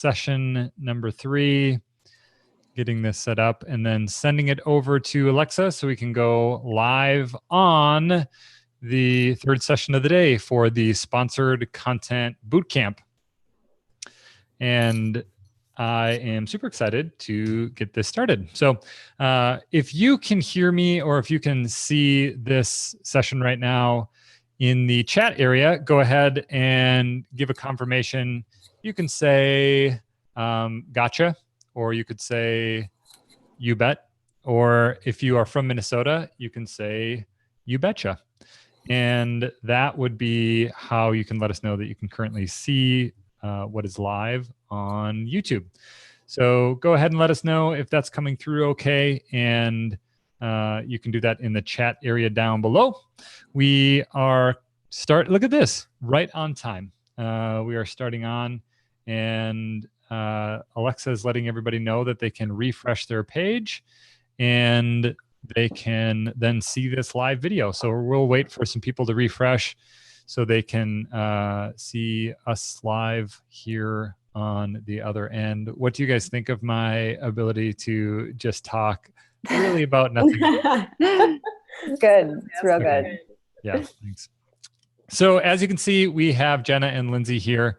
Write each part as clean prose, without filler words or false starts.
session number 3, getting this set up, and then sending it over to Alexa so we can go live on the 3rd session of the day for the Sponsored Content Bootcamp. And I am super excited to get this started. So if you can hear me or if you can see this session right now in the chat area, go ahead and give a confirmation. You can say, gotcha, or you could say, you bet. Or if you are from Minnesota, you can say, you betcha. And that would be how you can let us know that you can currently see what is live on YouTube. So go ahead and let us know if that's coming through okay. And you can do that in the chat area down below. We are look at this, right on time. We are starting on, and Alexa is letting everybody know that they can refresh their page and they can then see this live video. So we'll wait for some people to refresh so they can see us live here on the other end. What do you guys think of my ability to just talk really about nothing? It's good. It's real good. Yeah, thanks. So as you can see, we have Jenna and Lindsay here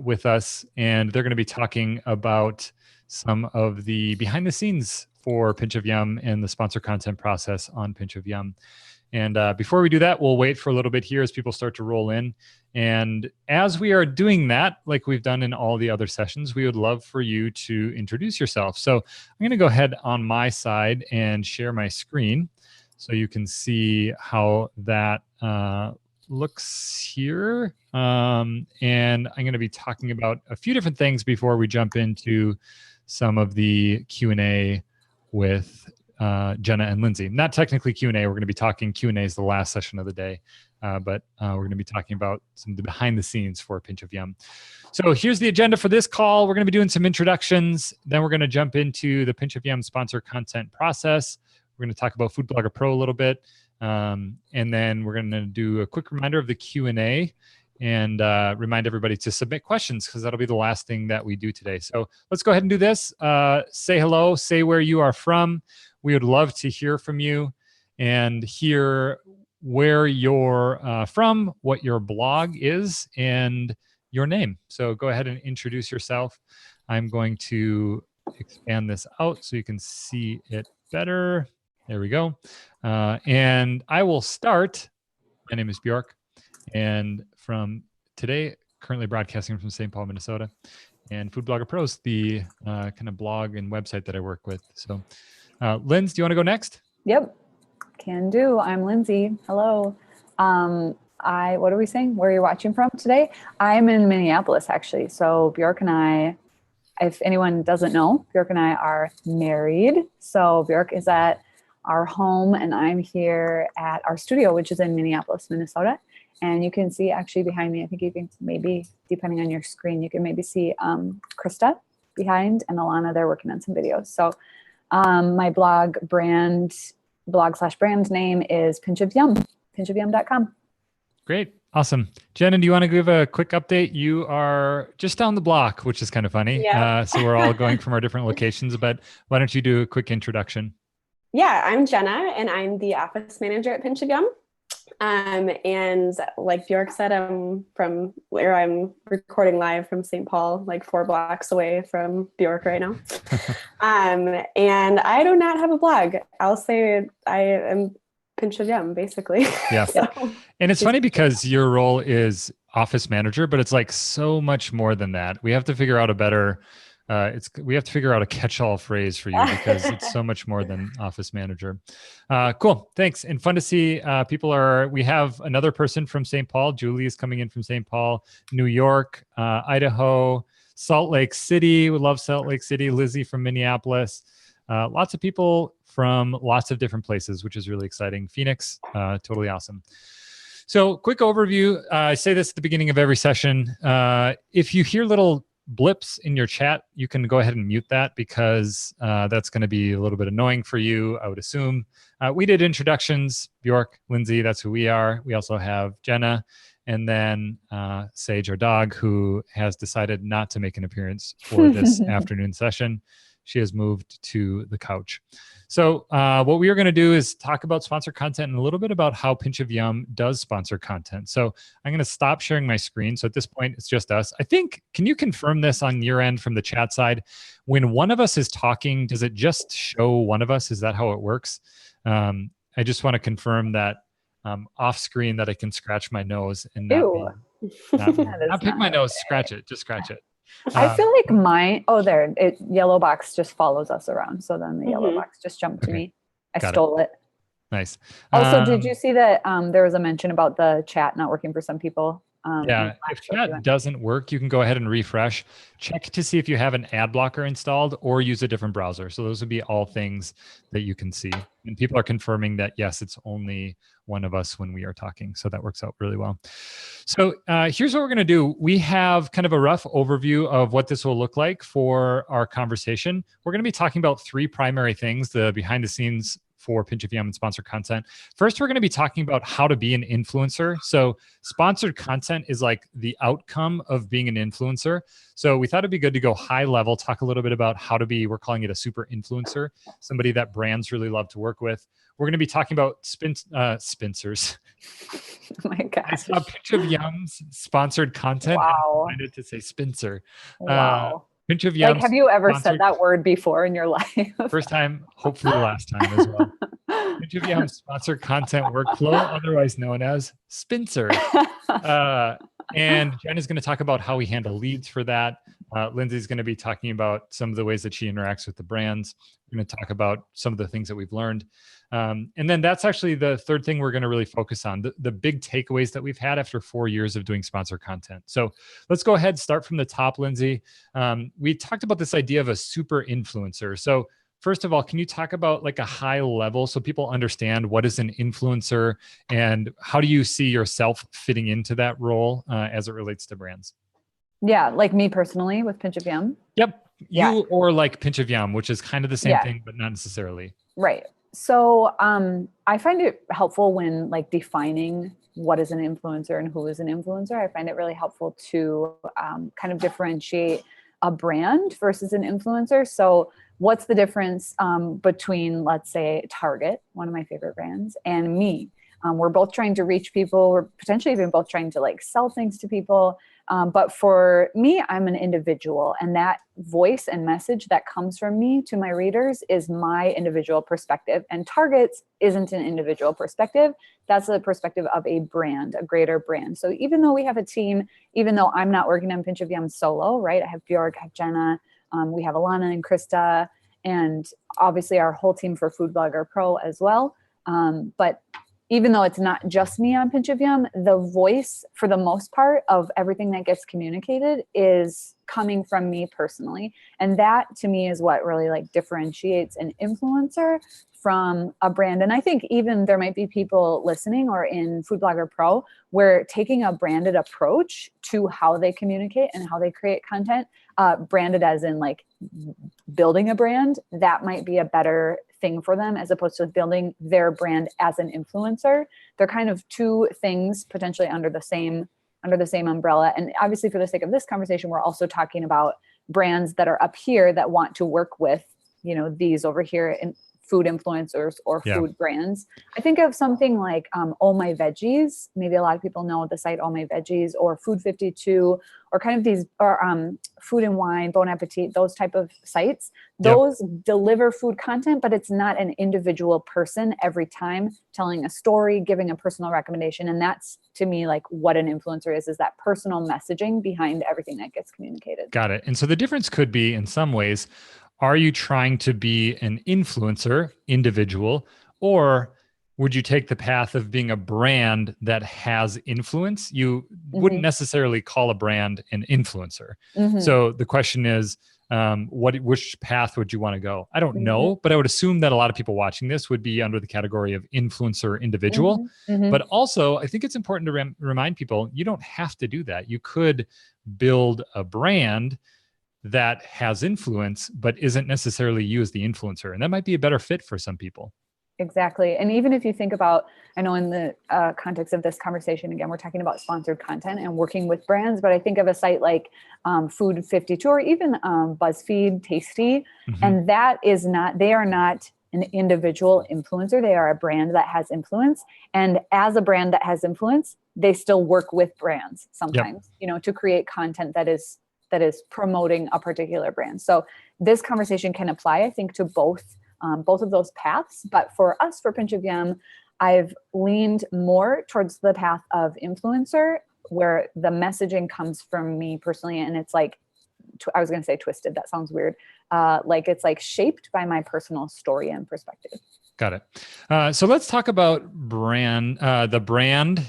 with us, and they're going to be talking about some of the behind the scenes for Pinch of Yum and the sponsor content process on Pinch of Yum. And before we do that, we'll wait for a little bit here as people start to roll in. And as we are doing that, like we've done in all the other sessions, we would love for you to introduce yourself. So I'm going to go ahead on my side and share my screen so you can see how that looks here. And I'm going to be talking about a few different things before we jump into some of the Q&A with Jenna and Lindsay. Not technically Q&A. We're going to be talking Q&A is the last session of the day, but we're going to be talking about some of the behind the scenes for Pinch of Yum. So here's the agenda for this call. We're going to be doing some introductions. Then we're going to jump into the Pinch of Yum sponsor content process. We're going to talk about Food Blogger Pro a little bit. And then we're going to do a quick reminder of the Q&A and remind everybody to submit questions because that'll be the last thing that we do today. So let's go ahead and do this. Say hello, say where you are from. We would love to hear from you and hear where you're from, what your blog is, and your name. So go ahead and introduce yourself. I'm going to expand this out so you can see it better. There we go. And I will start. My name is Bjork, and from today, currently broadcasting from St. Paul, Minnesota. And Food Blogger Pro is the kind of blog and website that I work with. So Linz, do you want to go next? Yep, can do. I'm Lindsay. Hello. What are we saying? Where are you watching from today? I'm in Minneapolis, actually. So Bjork and I, if anyone doesn't know, Bjork and I are married. So Bjork is at our home and I'm here at our studio, which is in Minneapolis, Minnesota. And you can see actually behind me, I think you can maybe, depending on your screen, you can maybe see Krista behind and Alana, they're working on some videos. So my blog /brand name is Pinch of Yum, pinchofyum.com. Great. Awesome. Jenna, do you want to give a quick update? You are just down the block, which is kind of funny. Yeah. So we're all going from our different locations, but why don't you do a quick introduction? Yeah, I'm Jenna and I'm the office manager at Pinch of Yum. And like Bjork said, I'm from where I'm recording live from St. Paul, like 4 blocks away from Bjork right now. And I do not have a blog. I'll say I am Pinch of Yum, basically. Yeah. So, and it's funny because your role is office manager, but it's like so much more than that. We have to figure out a better we have to figure out a catch-all phrase for you because it's so much more than office manager. Cool. Thanks. And fun to see we have another person from St. Paul. Julie is coming in from St. Paul, New York, Idaho, Salt Lake City. We love Salt Lake City. Lizzie from Minneapolis. Lots of people from lots of different places, which is really exciting. Phoenix, totally awesome. So quick overview. I say this at the beginning of every session. If you hear little blips in your chat, you can go ahead and mute that because that's going to be a little bit annoying for you, I would assume. We did introductions, Bjork, Lindsay, that's who we are. We also have Jenna And then Sage, our dog, who has decided not to make an appearance for this afternoon session. She has moved to the couch. So what we are going to do is talk about sponsored content and a little bit about how Pinch of Yum does sponsor content. So I'm going to stop sharing my screen. So at this point, it's just us. I think, can you confirm this on your end from the chat side? When one of us is talking, does it just show one of us? Is that how it works? I just want to confirm that off screen that I can scratch my nose and not pick my nose, scratch it, just scratch it. I feel like mine, yellow box just follows us around. So then the yellow box just jumped to me. I stole it. Nice. Also, did you see that there was a mention about the chat not working for some people? If chat doesn't work, you can go ahead and refresh. Check to see if you have an ad blocker installed or use a different browser. So those would be all things that you can see. And people are confirming that, yes, it's only one of us when we are talking. So that works out really well. So here's what we're going to do. We have kind of a rough overview of what this will look like for our conversation. We're going to be talking about three primary things, the behind the scenes for Pinch of Yum and sponsored content. First, we're going to be talking about how to be an influencer. So sponsored content is like the outcome of being an influencer. So we thought it'd be good to go high level, talk a little bit about how to be, we're calling it a super influencer, somebody that brands really love to work with. We're going to be talking about Spincers. Oh my gosh. I saw Pinch of Yum's sponsored content. Wow. And I wanted to say Spincer. Wow. Pinch of Yum. Like, have you ever said that word before in your life? First time, hopefully last time as well. Pinch of Yum sponsored content workflow, otherwise known as Spincer. And Jen is going to talk about how we handle leads for that. Lindsay's going to be talking about some of the ways that she interacts with the brands. We're going to talk about some of the things that we've learned. And then that's actually the third thing we're going to really focus on, the big takeaways that we've had after 4 years of doing sponsored content. So let's go ahead, start from the top, Lindsay. We talked about this idea of a super influencer. So first of all, can you talk about like a high level so people understand what is an influencer and how do you see yourself fitting into that role as it relates to brands? Yeah, like me personally with Pinch of Yum. Yep. You or like Pinch of Yum, which is kind of the same thing, but not necessarily. Right. So I find it helpful when like defining what is an influencer and who is an influencer. I find it really helpful to kind of differentiate a brand versus an influencer. So what's the difference between, let's say, Target, one of my favorite brands, and me? We're both trying to reach people. We're potentially even both trying to like sell things to people. But for me, I'm an individual, and that voice and message that comes from me to my readers is my individual perspective. And Target's isn't an individual perspective. That's the perspective of a brand, a greater brand. So even though we have a team, even though I'm not working on Pinch of Yum solo, right? I have Bjork, I have Jenna, we have Alana and Krista, and obviously our whole team for Food Blogger Pro as well. But even though it's not just me on Pinch of Yum, the voice for the most part of everything that gets communicated is coming from me personally. And that to me is what really like differentiates an influencer from a brand. And I think even there might be people listening or in Food Blogger Pro where taking a branded approach to how they communicate and how they create content, branded as in like building a brand, that might be a better thing for them as opposed to building their brand as an influencer. They're kind of two things potentially under the same umbrella. And obviously for the sake of this conversation, we're also talking about brands that are up here that want to work with, you know, these over here in food influencers or food brands. I think of something like Oh My Veggies. Maybe a lot of people know the site Oh My Veggies, or Food 52, or kind of these, or Food and Wine, Bon Appetit, those type of sites. Those deliver food content, but it's not an individual person every time telling a story, giving a personal recommendation. And that's, to me, like what an influencer is that personal messaging behind everything that gets communicated. Got it. And so the difference could be in some ways, are you trying to be an influencer, individual, or would you take the path of being a brand that has influence? You wouldn't necessarily call a brand an influencer. So the question is, which path would you want to go? I don't know, but I would assume that a lot of people watching this would be under the category of influencer individual. But also, I think it's important to remind people, you don't have to do that. You could build a brand that has influence, but isn't necessarily you as the influencer. And that might be a better fit for some people. Exactly. And even if you think about, I know in the context of this conversation, again, we're talking about sponsored content and working with brands, but I think of a site like Food 52 or even BuzzFeed Tasty. And that is not, they are not an individual influencer. They are a brand that has influence. And as a brand that has influence, they still work with brands sometimes, you know, to create content that is promoting a particular brand. So this conversation can apply, I think, to both of those paths. But for us, for Pinch of Yum, I've leaned more towards the path of influencer, where the messaging comes from me personally. And it's like, I was going to say twisted. That sounds weird. Like it's like shaped by my personal story and perspective. Got it. So let's talk about brand. The brand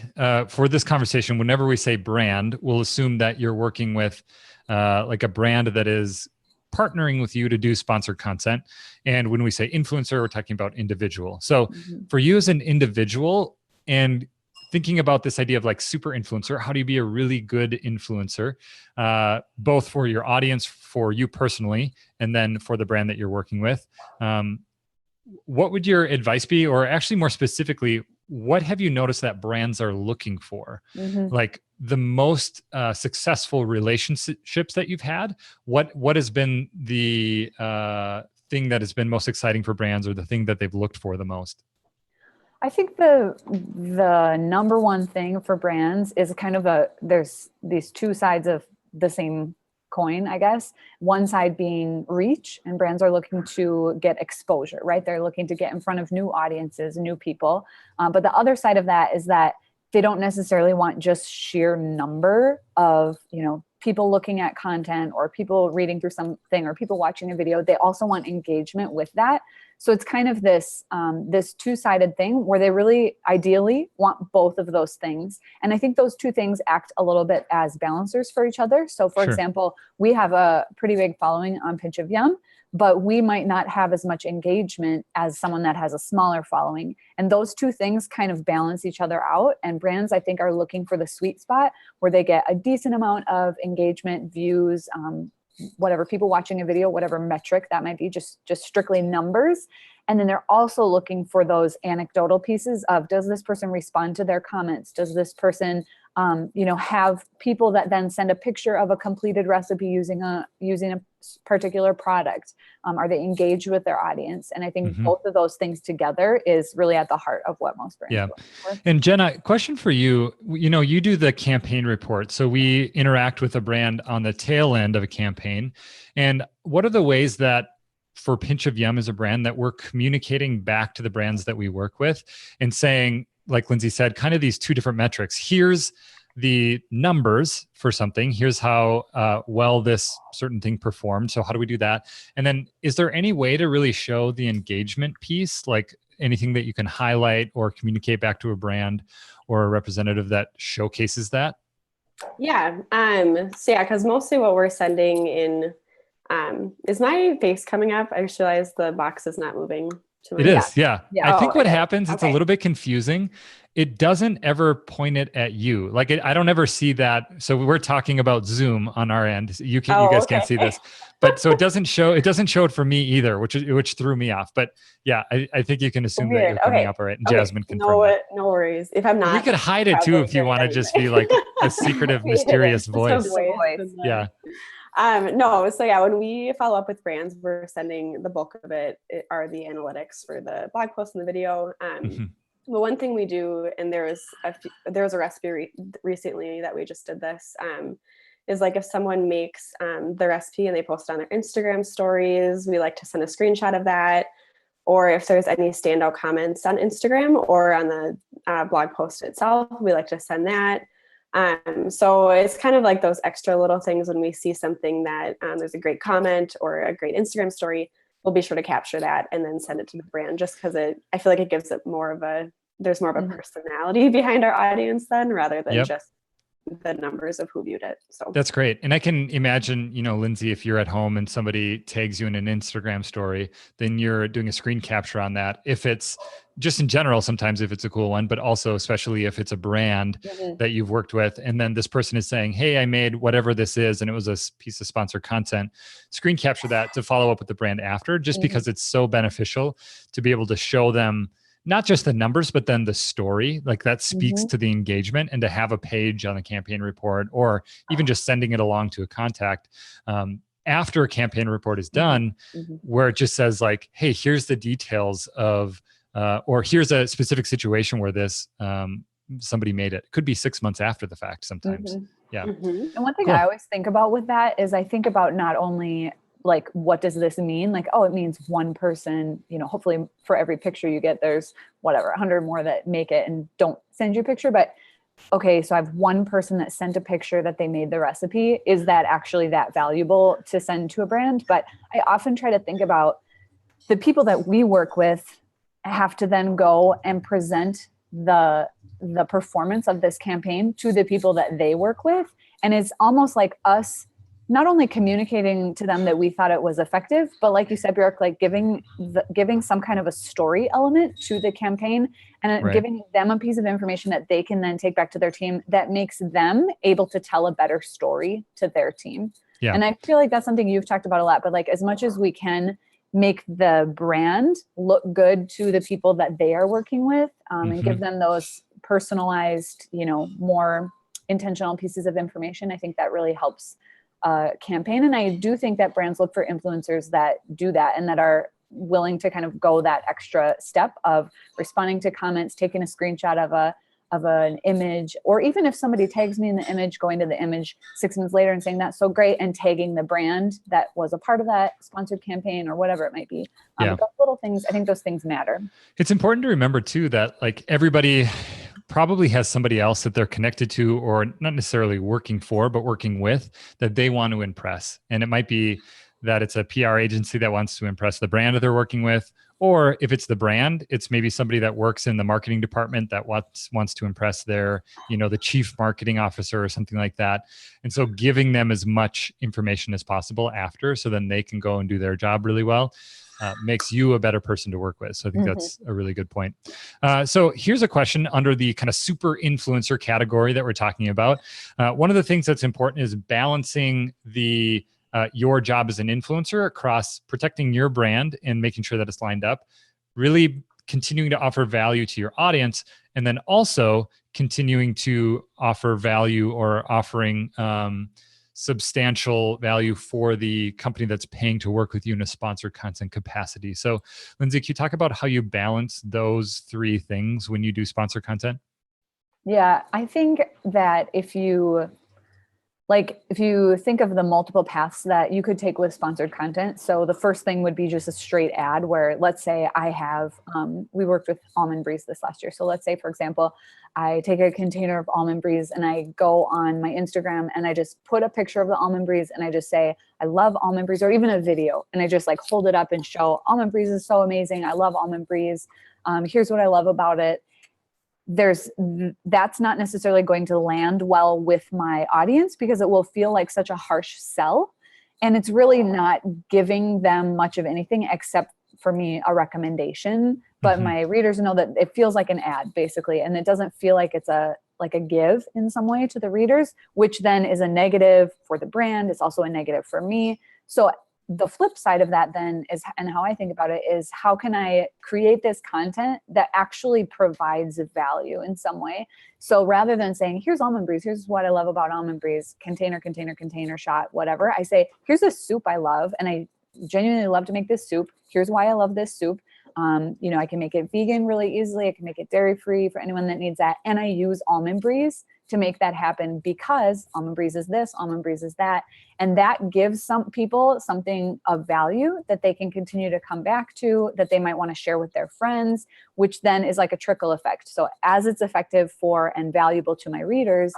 for this conversation, whenever we say brand, we'll assume that you're working with like a brand that is partnering with you to do sponsored content. And when we say influencer, we're talking about individual. So for you as an individual and thinking about this idea of like super influencer, how do you be a really good influencer, both for your audience, for you personally, and then for the brand that you're working with? What would your advice be? Or actually more specifically, what have you noticed that brands are looking for? Like the most successful relationships that you've had, what has been the thing that has been most exciting for brands, or the thing that they've looked for the most? I think the number one thing for brands is kind of there's these two sides of the same coin, I guess. One side being reach, and brands are looking to get exposure, right? They're looking to get in front of new audiences, new people. But the other side of that is that they don't necessarily want just sheer number of, you know, people looking at content or people reading through something or people watching a video. They also want engagement with that. So it's kind of this two-sided thing where they really ideally want both of those things. And I think those two things act a little bit as balancers for each other. So for example, we have a pretty big following on Pinch of Yum, but we might not have as much engagement as someone that has a smaller following. And those two things kind of balance each other out. And brands, I think, are looking for the sweet spot where they get a decent amount of engagement, views, whatever, people watching a video, whatever metric that might be, just strictly numbers. And then they're also looking for those anecdotal pieces of, does this person respond to their comments? Does this person, have people that then send a picture of a completed recipe using a particular product? Are they engaged with their audience? And I think both of those things together is really at the heart of what most brands are looking for. And Jenna, question for you. You know, you do the campaign report. So we interact with a brand on the tail end of a campaign. And what are the ways that for Pinch of Yum as a brand that we're communicating back to the brands that we work with and saying, like Lindsay said, kind of these two different metrics? Here's the numbers for something. Here's how well this certain thing performed. So how do we do that? And then is there any way to really show the engagement piece, like anything that you can highlight or communicate back to a brand or a representative that showcases that? Yeah. Because mostly what we're sending in, is my face coming up? I just realized the box is not moving. It is, yeah. I think what happens, it's okay. a little bit confusing. It doesn't ever point it at you. Like I don't ever see that. So we're talking about Zoom on our end. You guys can't see this, but so it doesn't show it for me either, which threw me off. But yeah, I think you can assume that you're coming up all right. And Jasmine confirmed that. No worries. If I'm not, we could hide it too if you want to just be like a secretive, mysterious voice. Yeah. No. So yeah, when we follow up with brands, we're sending the bulk of it are the analytics for the blog post and the video. But one thing we do, and there was a recipe recently that we just did this, is like if someone makes the recipe and they post it on their Instagram stories, we like to send a screenshot of that. Or if there's any standout comments on Instagram or on the blog post itself, we like to send that. So it's kind of like those extra little things when we see something that there's a great comment or a great Instagram story, we'll be sure to capture that and then send it to the brand, just because I feel like it gives it there's more of a personality behind our audience then, rather than just the numbers of who viewed it. So That's great. And I can imagine, Lindsay, if you're at home and somebody tags you in an Instagram story, then you're doing a screen capture on that. If it's just in general, sometimes if it's a cool one, but also especially if it's a brand that you've worked with, and then this person is saying, hey, I made whatever this is, and it was a piece of sponsored content, screen capture that to follow up with the brand after, just because it's so beneficial to be able to show them not just the numbers, but then the story, like that speaks to the engagement, and to have a page on the campaign report, or even just sending it along to a contact after a campaign report is done, where it just says like, hey, here's the details of, or here's a specific situation where this, somebody made it. It could be 6 months after the fact sometimes. Yeah. And one thing I always think about with that is I think about not only like, what does this mean? Like, oh, it means one person, hopefully for every picture you get, there's 100 more that make it and don't send you a picture. But okay, so I have one person that sent a picture that they made the recipe. Is that actually that valuable to send to a brand? But I often try to think about the people that we work with have to then go and present the performance of this campaign to the people that they work with. And it's almost like us not only communicating to them that we thought it was effective, but like you said, Bjork, like giving some kind of a story element to the campaign, and giving them a piece of information that they can then take back to their team that makes them able to tell a better story to their team. Yeah. And I feel like that's something you've talked about a lot, but like as much as we can make the brand look good to the people that they are working with, and give them those personalized, more intentional pieces of information, I think that really helps campaign. And I do think that brands look for influencers that do that and that are willing to kind of go that extra step of responding to comments, taking a screenshot of an image, or even if somebody tags me in the image, going to the image 6 months later and saying that's so great, and tagging the brand that was a part of that sponsored campaign or whatever it might be. Those little things, I think those things matter. It's important to remember too that like everybody probably has somebody else that they're connected to, or not necessarily working for, but working with, that they want to impress. And it might be that it's a PR agency that wants to impress the brand that they're working with. Or if it's the brand, it's maybe somebody that works in the marketing department that wants to impress their, the chief marketing officer or something like that. And so giving them as much information as possible after, so then they can go and do their job really well, makes you a better person to work with. So I think that's a really good point. So here's a question under the kind of super influencer category that we're talking about. One of the things that's important is balancing your job as an influencer across protecting your brand and making sure that it's lined up, really continuing to offer value to your audience, and then also continuing to offer value or offering substantial value for the company that's paying to work with you in a sponsored content capacity. So Lindsay, can you talk about how you balance those three things when you do sponsored content? Yeah, I think that if you think of the multiple paths that you could take with sponsored content. So the first thing would be just a straight ad where, let's say I have, we worked with Almond Breeze this last year. So let's say, for example, I take a container of Almond Breeze and I go on my Instagram and I just put a picture of the Almond Breeze and I just say, I love Almond Breeze, or even a video. And I just like hold it up and show Almond Breeze is so amazing. I love Almond Breeze. Here's what I love about it. That's not necessarily going to land well with my audience because it will feel like such a harsh sell. And it's really not giving them much of anything except for me, a recommendation. But my readers know that it feels like an ad basically. And it doesn't feel like it's a give in some way to the readers, which then is a negative for the brand. It's also a negative for me. So the flip side of that then is, and how I think about it is, how can I create this content that actually provides value in some way? So rather than saying, here's Almond Breeze, here's what I love about Almond Breeze, container shot, whatever, I say, here's a soup I love, and I genuinely love to make this soup. Here's why I love this soup. I can make it vegan really easily. I can make it dairy-free for anyone that needs that. And I use Almond Breeze to make that happen because Almond Breeze is this, Almond Breeze is that. And that gives some people something of value that they can continue to come back to, that they might want to share with their friends, which then is like a trickle effect. So as it's effective for and valuable to my readers,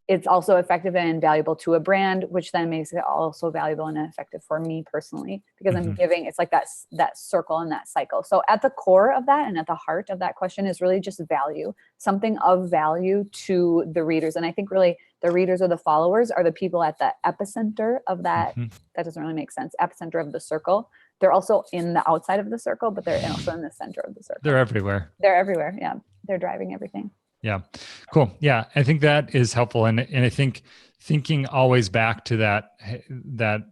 it's also effective and valuable to a brand, which then makes it also valuable and effective for me personally, because I'm giving, it's like that circle and that cycle. So at the core of that and at the heart of that question is really just value, something of value to the readers. And I think really the readers or the followers are the people at the epicenter of that. That doesn't really make sense. Epicenter of the circle. They're also in the outside of the circle, but they're also in the center of the circle. They're everywhere. They're everywhere. Yeah. They're driving everything. Yeah. Cool. Yeah. I think that is helpful. And I think thinking always back to that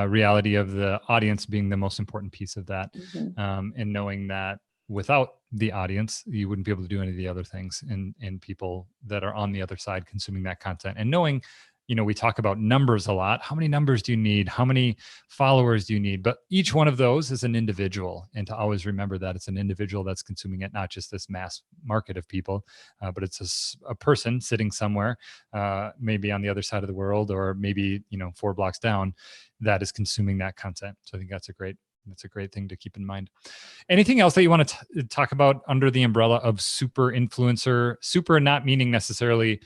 reality of the audience being the most important piece of that. And knowing that without the audience, you wouldn't be able to do any of the other things, and people that are on the other side consuming that content, and knowing, we talk about numbers a lot. How many numbers do you need? How many followers do you need? But each one of those is an individual, and to always remember that it's an individual that's consuming it, not just this mass market of people, but it's a person sitting somewhere, maybe on the other side of the world, or maybe 4 blocks down, that is consuming that content. So I think that's a great thing to keep in mind. Anything else that you want to talk about under the umbrella of super influencer? Super not meaning necessarily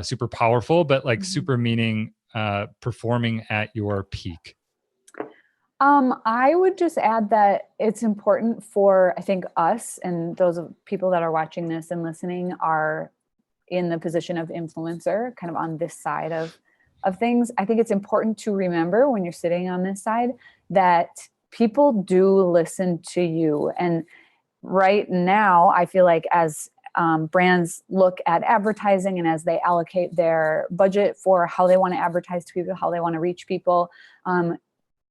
super powerful, but like super meaning performing at your peak. I would just add that it's important for, I think, us and those people that are watching this and listening are in the position of influencer, kind of on this side of things. I think it's important to remember when you're sitting on this side that people do listen to you. And right now, I feel like as brands look at advertising and as they allocate their budget for how they want to advertise to people, how they want to reach people,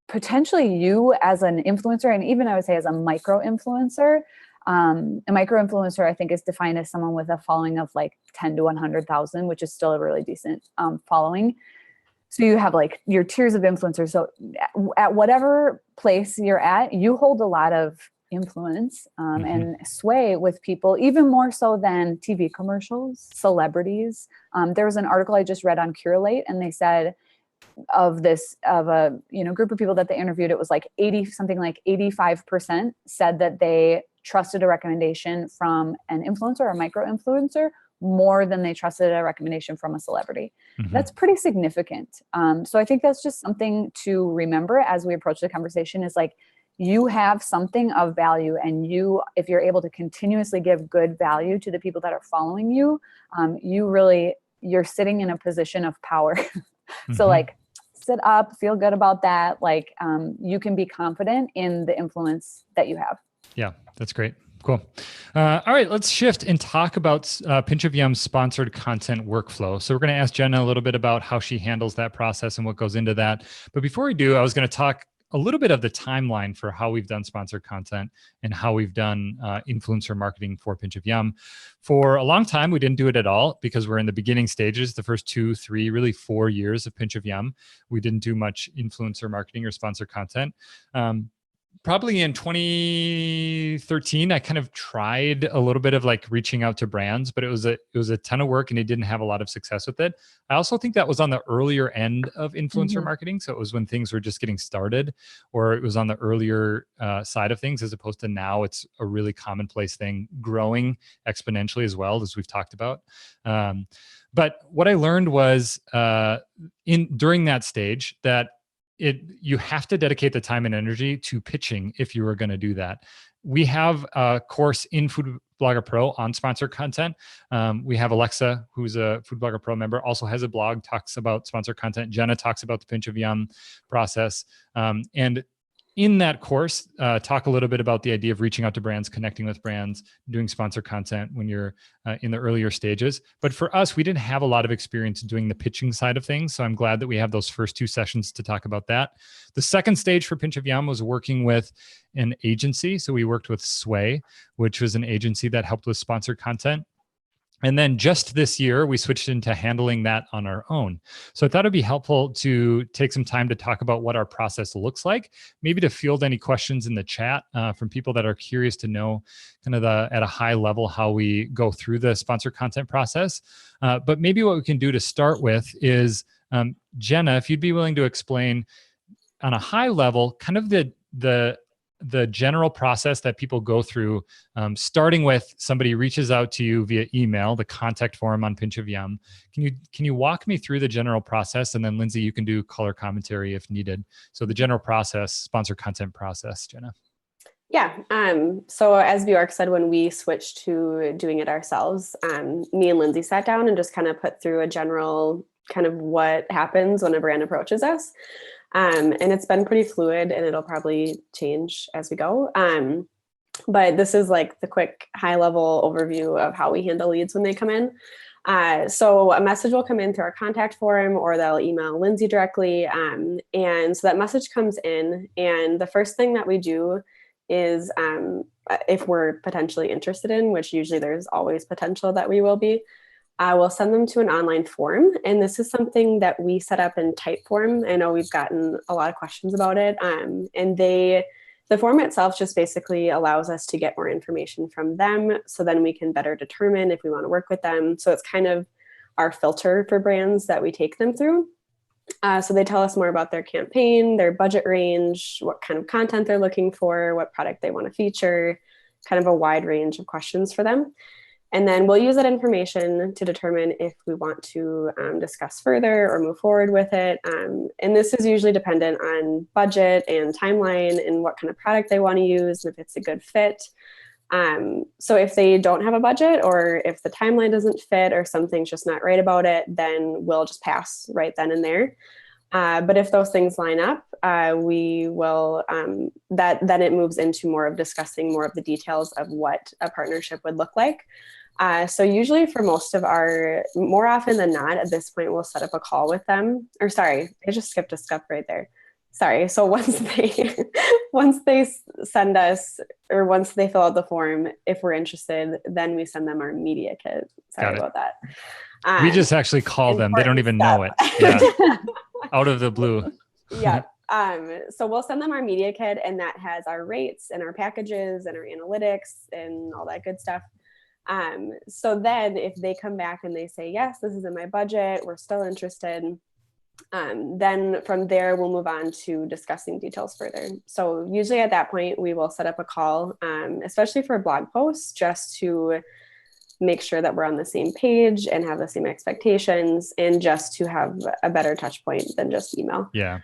potentially you as an influencer, and even I would say as a micro influencer, I think is defined as someone with a following of like 10 to 100,000, which is still a really decent following. So you have like your tiers of influencers. So at whatever place you're at, you hold a lot of influence and sway with people, even more so than TV commercials, celebrities. There was an article I just read on Curelate, and they said of a group of people that they interviewed, it was like 85% said that they trusted a recommendation from an influencer or a micro influencer more than they trusted a recommendation from a celebrity. That's pretty significant. So I think that's just something to remember as we approach the conversation, is like, you have something of value, and if you're able to continuously give good value to the people that are following you, you're sitting in a position of power. So like, sit up, feel good about that. Like, you can be confident in the influence that you have. Yeah, that's great. Cool. All right, let's shift and talk about Pinch of Yum's sponsored content workflow. So we're going to ask Jenna a little bit about how she handles that process and what goes into that. But before we do, I was going to talk a little bit of the timeline for how we've done sponsored content and how we've done influencer marketing for Pinch of Yum. For a long time, we didn't do it at all because we're in the beginning stages, the first 2, 3, really 4 years of Pinch of Yum. We didn't do much influencer marketing or sponsored content. Probably in 2013, I kind of tried a little bit of like reaching out to brands, but it was a ton of work and it didn't have a lot of success with it. I also think that was on the earlier end of influencer marketing. So it was when things were just getting started, or it was on the earlier side of things, as opposed to now it's a really commonplace thing, growing exponentially as well, as we've talked about. But what I learned was during that stage that you have to dedicate the time and energy to pitching if you were going to do that. We have a course in Food Blogger Pro on sponsored content. We have Alexa, who's a Food Blogger Pro member, also has a blog, talks about sponsored content. Jenna talks about the Pinch of Yum process. And in that course, talk a little bit about the idea of reaching out to brands, connecting with brands, doing sponsored content when you're in the earlier stages. But for us, we didn't have a lot of experience doing the pitching side of things. So I'm glad that we have those first 2 sessions to talk about that. The second stage for Pinch of Yum was working with an agency. So we worked with Sway, which was an agency that helped with sponsored content. And then just this year, we switched into handling that on our own. So I thought it'd be helpful to take some time to talk about what our process looks like, maybe to field any questions in the chat from people that are curious to know kind of at a high level how we go through the sponsored content process. But maybe what we can do to start with is, Jenna, if you'd be willing to explain on a high level, kind of the the general process that people go through, starting with somebody reaches out to you via email, the contact form on Pinch of Yum. Can you walk me through the general process? And then Lindsay, you can do color commentary if needed. So the general process, sponsor content process, Jenna. Yeah. So as Bjork said, when we switched to doing it ourselves, me and Lindsay sat down and just kind of put through a general kind of what happens when a brand approaches us. And it's been pretty fluid, and it'll probably change as we go. But this is like the quick high level overview of how we handle leads when they come in. So a message will come in through our contact form, or they'll email Lindsay directly. And so that message comes in, and the first thing that we do is, if we're potentially interested in, which usually there's always potential that we will be, we'll send them to an online form. And this is something that we set up in Typeform. I know we've gotten a lot of questions about it. And the form itself just basically allows us to get more information from them, so then we can better determine if we want to work with them. So it's kind of our filter for brands that we take them through. So they tell us more about their campaign, their budget range, what kind of content they're looking for, what product they want to feature, kind of a wide range of questions for them. And then we'll use that information to determine if we want to discuss further or move forward with it. And this is usually dependent on budget and timeline and what kind of product they want to use, and if it's a good fit. So if they don't have a budget, or if the timeline doesn't fit, or something's just not right about it, then we'll just pass right then and there. But if those things line up, we will, then it moves into more of discussing more of the details of what a partnership would look like. So usually for more often than not, at this point, we'll set up a call with them. Or sorry, I just skipped a step right there. Sorry. So once they send us, or once they fill out the form, if we're interested, then we send them our media kit. Sorry about that. We just actually call them. They don't even know it. Yeah. Out of the blue. Yeah. So we'll send them our media kit, and that has our rates and our packages and our analytics and all that good stuff. So then if they come back and they say, yes, this is in my budget, we're still interested, then from there, we'll move on to discussing details further. So usually at that point, we will set up a call, especially for blog posts, just to make sure that we're on the same page and have the same expectations, and just to have a better touch point than just email. Yeah.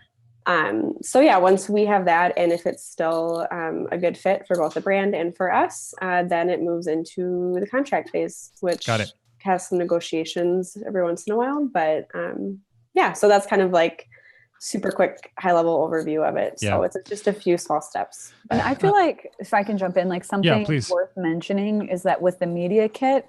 So yeah, once we have that, and if it's still a good fit for both the brand and for us, then it moves into the contract phase, which has some negotiations every once in a while. But yeah, so that's kind of like super quick, high level overview of it. So it's just a few small steps. And I feel like, if I can jump in, like something worth mentioning is that with the media kit,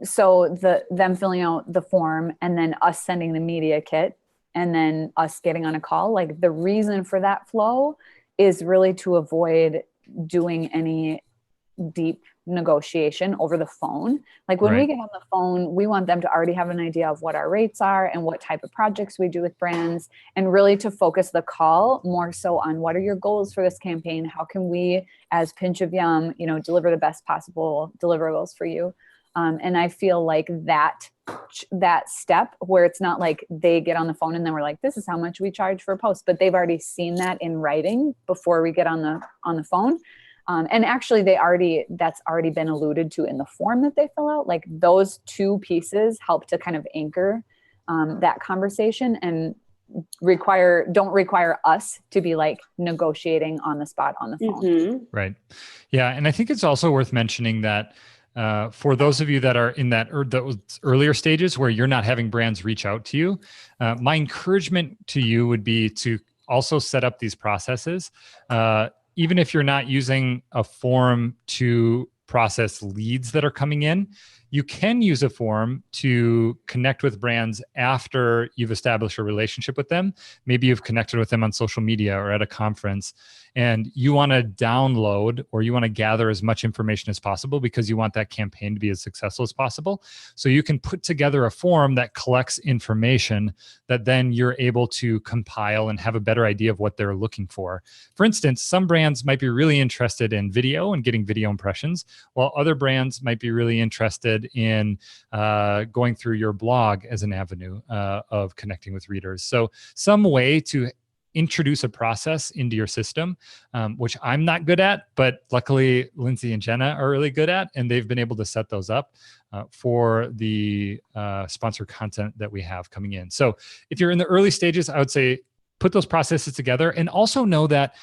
so them filling out the form and then us sending the media kit, and then us getting on a call, like the reason for that flow is really to avoid doing any deep negotiation over the phone. Like when we get on the phone, we want them to already have an idea of what our rates are and what type of projects we do with brands, and really to focus the call more so on what are your goals for this campaign? How can we, as Pinch of Yum, deliver the best possible deliverables for you? And I feel like that step where it's not like they get on the phone and then we're like, this is how much we charge for a post, but they've already seen that in writing before we get on the phone. And actually that's already been alluded to in the form that they fill out. Like those two pieces help to kind of anchor that conversation, and don't require us to be like negotiating on the spot on the phone. Mm-hmm. Right. Yeah. And I think it's also worth mentioning that for those of you that are in those earlier stages where you're not having brands reach out to you, my encouragement to you would be to also set up these processes. Even if you're not using a form to process leads that are coming in, you can use a form to connect with brands after you've established a relationship with them. Maybe you've connected with them on social media or at a conference, and you want to download or you want to gather as much information as possible because you want that campaign to be as successful as possible. So you can put together a form that collects information that then you're able to compile and have a better idea of what they're looking for. For instance, some brands might be really interested in video and getting video impressions, while other brands might be really interested in going through your blog as an avenue of connecting with readers. So some way to introduce a process into your system, which I'm not good at, but luckily Lindsay and Jenna are really good at, and they've been able to set those up for the sponsored content that we have coming in. So if you're in the early stages, I would say put those processes together, and also know that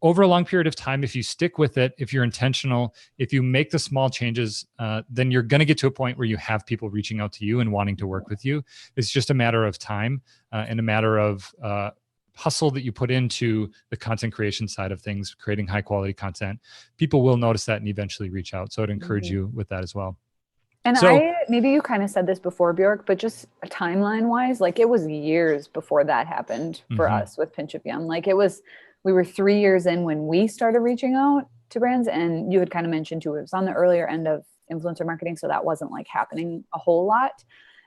over a long period of time, if you stick with it, if you're intentional, if you make the small changes, then you're going to get to a point where you have people reaching out to you and wanting to work with you. It's just a matter of time and a matter of hustle that you put into the content creation side of things, creating high quality content. People will notice that and eventually reach out. So I'd encourage you with that as well. And So- maybe you kind of said this before, Bjork, but just timeline wise, like it was years before that happened for us with Pinch of Yum. Like we were 3 years in when we started reaching out to brands, and you had kind of mentioned too, it was on the earlier end of influencer marketing. So that wasn't like happening a whole lot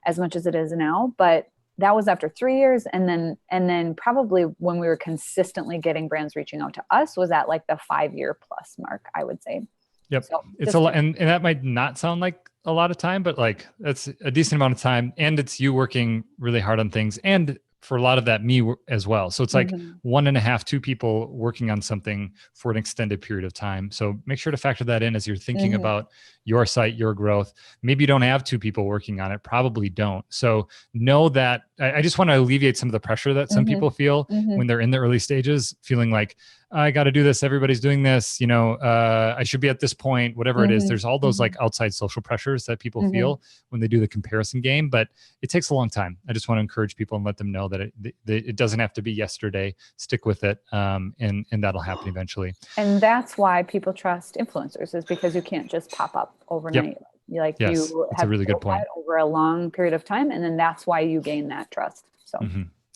as much as it is now, but that was after 3 years. And then probably when we were consistently getting brands reaching out to us was at like the 5-year plus mark, I would say. Yep. So It's a lot. And that might not sound like a lot of time, but like that's a decent amount of time. And it's you working really hard on things. And for a lot of that, me as well. So it's like 1.5, 2 people working on something for an extended period of time. So make sure to factor that in as you're thinking about your site, your growth. Maybe you don't have 2 people working on it, probably don't. So know that I just want to alleviate some of the pressure that some people feel when they're in the early stages, feeling like, I got to do this. Everybody's doing this, I should be at this point, whatever it is. There's all those like outside social pressures that people feel when they do the comparison game, but it takes a long time. I just want to encourage people and let them know that it doesn't have to be yesterday. Stick with it. And that'll happen eventually. And that's why people trust influencers, is because you can't just pop up overnight. Yes, You that's a have really good point. over a long period of time. And then that's why you gain that trust. So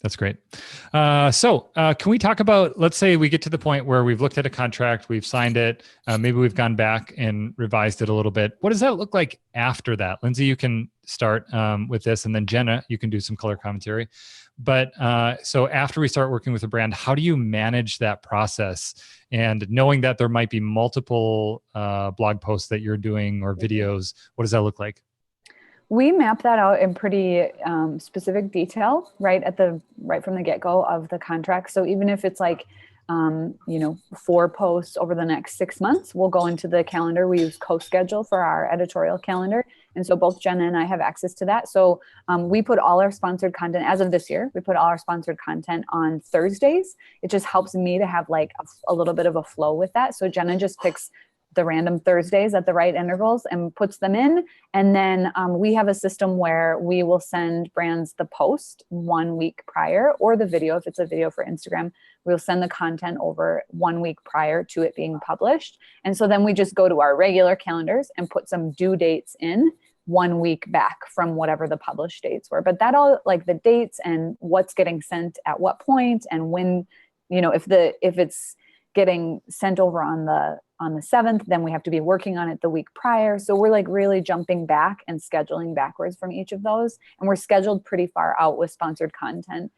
That's great. So can we talk about, let's say we get to the point where we've looked at a contract, we've signed it, maybe we've gone back and revised it a little bit. What does that look like after that? Lindsay, you can start with this, and then Jenna, you can do some color commentary. But so after we start working with a brand, how do you manage that process? And knowing that there might be multiple blog posts that you're doing or videos, what does that look like? We map that out in pretty specific detail, right from the get-go of the contract. So even if it's like, 4 posts over the next 6 months, we'll go into the calendar. We use CoSchedule for our editorial calendar. And so both Jenna and I have access to that. So we put all our sponsored content, as of this year, we put all our sponsored content on Thursdays. It just helps me to have like a little bit of a flow with that. So Jenna just picks the random Thursdays at the right intervals and puts them in. And then we have a system where we will send brands the post 1 week prior, or the video. If it's a video for Instagram, we'll send the content over 1 week prior to it being published. And so then we just go to our regular calendars and put some due dates in 1 week back from whatever the published dates were. But that all, like the dates and what's getting sent at what point, and when, if it's getting sent over on the 7th, then we have to be working on it the week prior. So we're like really jumping back and scheduling backwards from each of those. And we're scheduled pretty far out with sponsored content.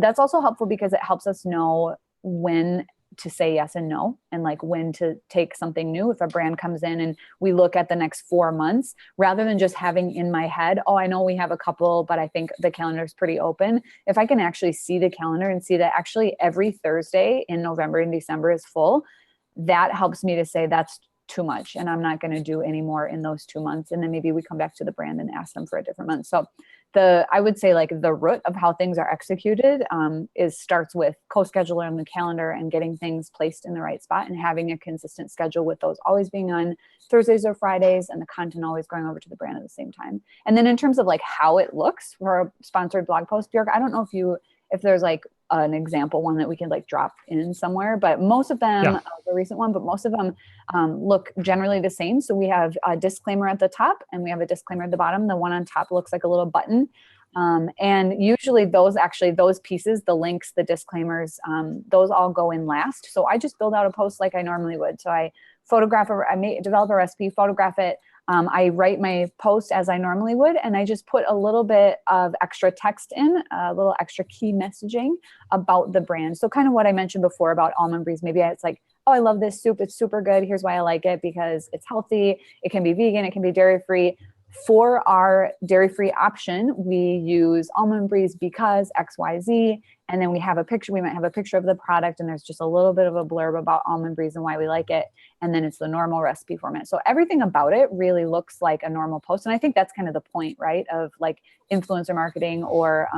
That's also helpful because it helps us know when to say yes and no, and like when to take something new. If a brand comes in and we look at the next 4 months, rather than just having in my head, oh, I know we have a couple, but I think the calendar is pretty open. If I can actually see the calendar and see that actually every Thursday in November and December is full, that helps me to say that's too much and I'm not going to do any more in those 2 months. And then maybe we come back to the brand and ask them for a different month. So I would say like the root of how things are executed starts with CoScheduler on the calendar and getting things placed in the right spot and having a consistent schedule with those always being on Thursdays or Fridays and the content always going over to the brand at the same time. And then in terms of like how it looks for a sponsored blog post, Bjork, I don't know if there's like an example one that we can like drop in somewhere, but most of them, the recent one, but most of them look generally the same. So we have a disclaimer at the top and we have a disclaimer at the bottom. The one on top looks like a little button. And usually those pieces, the links, the disclaimers, those all go in last. So I just build out a post like I normally would. So I develop a recipe, photograph it. I write my post as I normally would, and I just put a little bit of extra text in, a little extra key messaging about the brand. So kind of what I mentioned before about Almond Breeze, maybe it's like, oh, I love this soup. It's super good. Here's why I like it, because it's healthy. It can be vegan. It can be dairy-free. For our dairy-free option, we use Almond Breeze because XYZ. And then we have a picture, we might have a picture of the product and there's just a little bit of a blurb about Almond Breeze and why we like it. And then it's the normal recipe format. So everything about it really looks like a normal post. And I think that's kind of the point, right? Of like influencer marketing or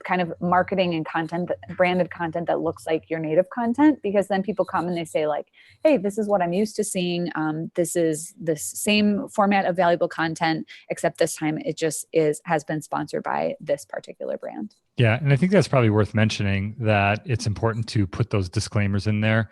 kind of marketing and content, branded content that looks like your native content, because then people come and they say like, hey, this is what I'm used to seeing. This is this same format of valuable content, except this time it just has been sponsored by this particular brand. Yeah. And I think that's probably worth mentioning, that it's important to put those disclaimers in there,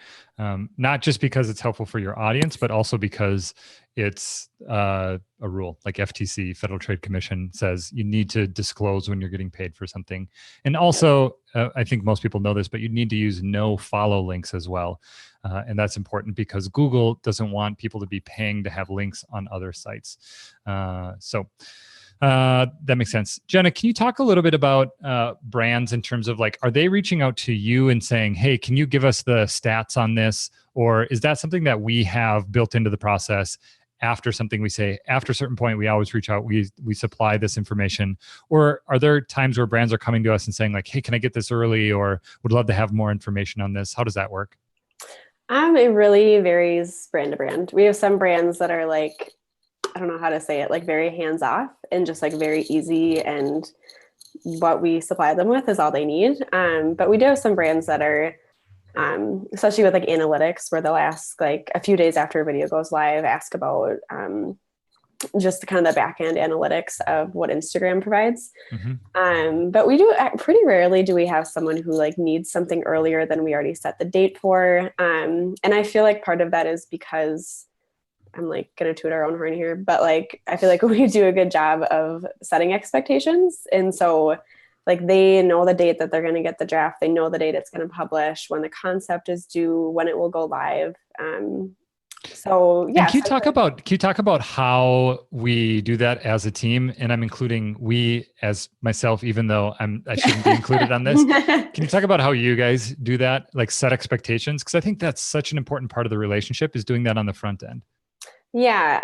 not just because it's helpful for your audience, but also because it's a rule. Like FTC, Federal Trade Commission, says you need to disclose when you're getting paid for something. And also, I think most people know this, but you need to use no follow links as well. And that's important because Google doesn't want people to be paying to have links on other sites. That makes sense. Jenna, can you talk a little bit about brands in terms of like, are they reaching out to you and saying, hey, can you give us the stats on this? Or is that something that we have built into the process? After something we say, after a certain point, we always reach out, we supply this information? Or are there times where brands are coming to us and saying like, hey, can I get this early? Or would love to have more information on this? How does that work? It really varies brand to brand. We have some brands that are like, I don't know how to say it, like very hands off and just like very easy, and what we supply them with is all they need. But we do have some brands that are, especially with like analytics, where they'll ask like a few days after a video goes live, ask about just kind of the back end analytics of what Instagram provides. But we do pretty rarely do we have someone who like needs something earlier than we already set the date for. And I feel like part of that is because I'm like going to toot our own horn here, but like, I feel like we do a good job of setting expectations. And so like, they know the date that they're going to get the draft. They know the date it's going to publish, when the concept is due, when it will go live. So yeah. And can you talk about how we do that as a team? And I'm including we as myself, even though I shouldn't be included on this. Can you talk about how you guys do that? Like set expectations? Because I think that's such an important part of the relationship, is doing that on the front end. Yeah.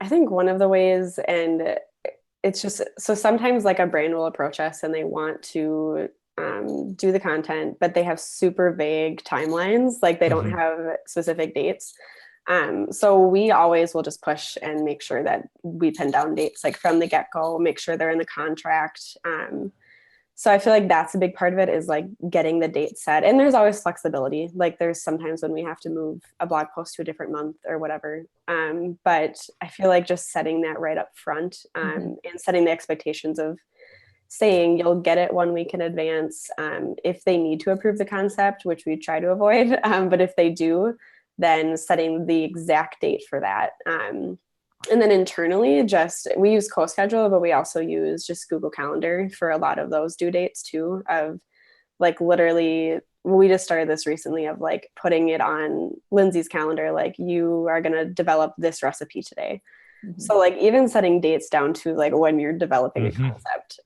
I think one of the ways, and it's just, so sometimes like a brand will approach us and they want to do the content, but they have super vague timelines. Like they don't have specific dates. So we always will just push and make sure that we pin down dates, like from the get-go, make sure they're in the contract. So I feel like that's a big part of it, is like getting the date set. And there's always flexibility. Like there's sometimes when we have to move a blog post to a different month or whatever. But I feel like just setting that right up front, and setting the expectations of saying you'll get it 1 week in advance. If they need to approve the concept, which we try to avoid, but if they do, then setting the exact date for that. And then internally, we use CoSchedule, but we also use just Google Calendar for a lot of those due dates too, of like literally, we just started this recently of like putting it on Lindsay's calendar, like you are going to develop this recipe today. So like even setting dates down to like when you're developing a concept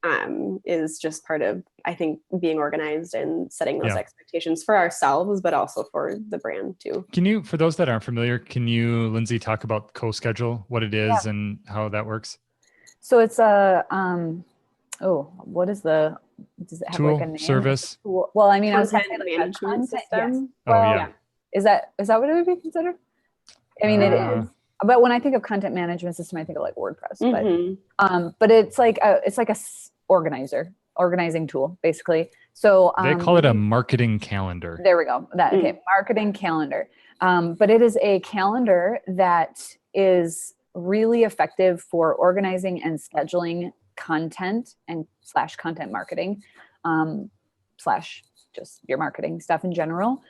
is just part of, I think, being organized and setting those expectations for ourselves, but also for the brand too. Can you, for those that aren't familiar, can you, Lindsay, talk about CoSchedule, what it is and how that works? So it's a, what is the, does it have tool, like a name? service? Well, I mean, Content I was like management system. Yes. Oh, Well, yeah. Is that what it would be considered? I mean, it is. But when I think of content management system, I think of like WordPress. But it's like a organizing tool, basically. So they call it a marketing calendar. There we go. Marketing calendar. But it is a calendar that is really effective for organizing and scheduling content and / content marketing / just your marketing stuff in general.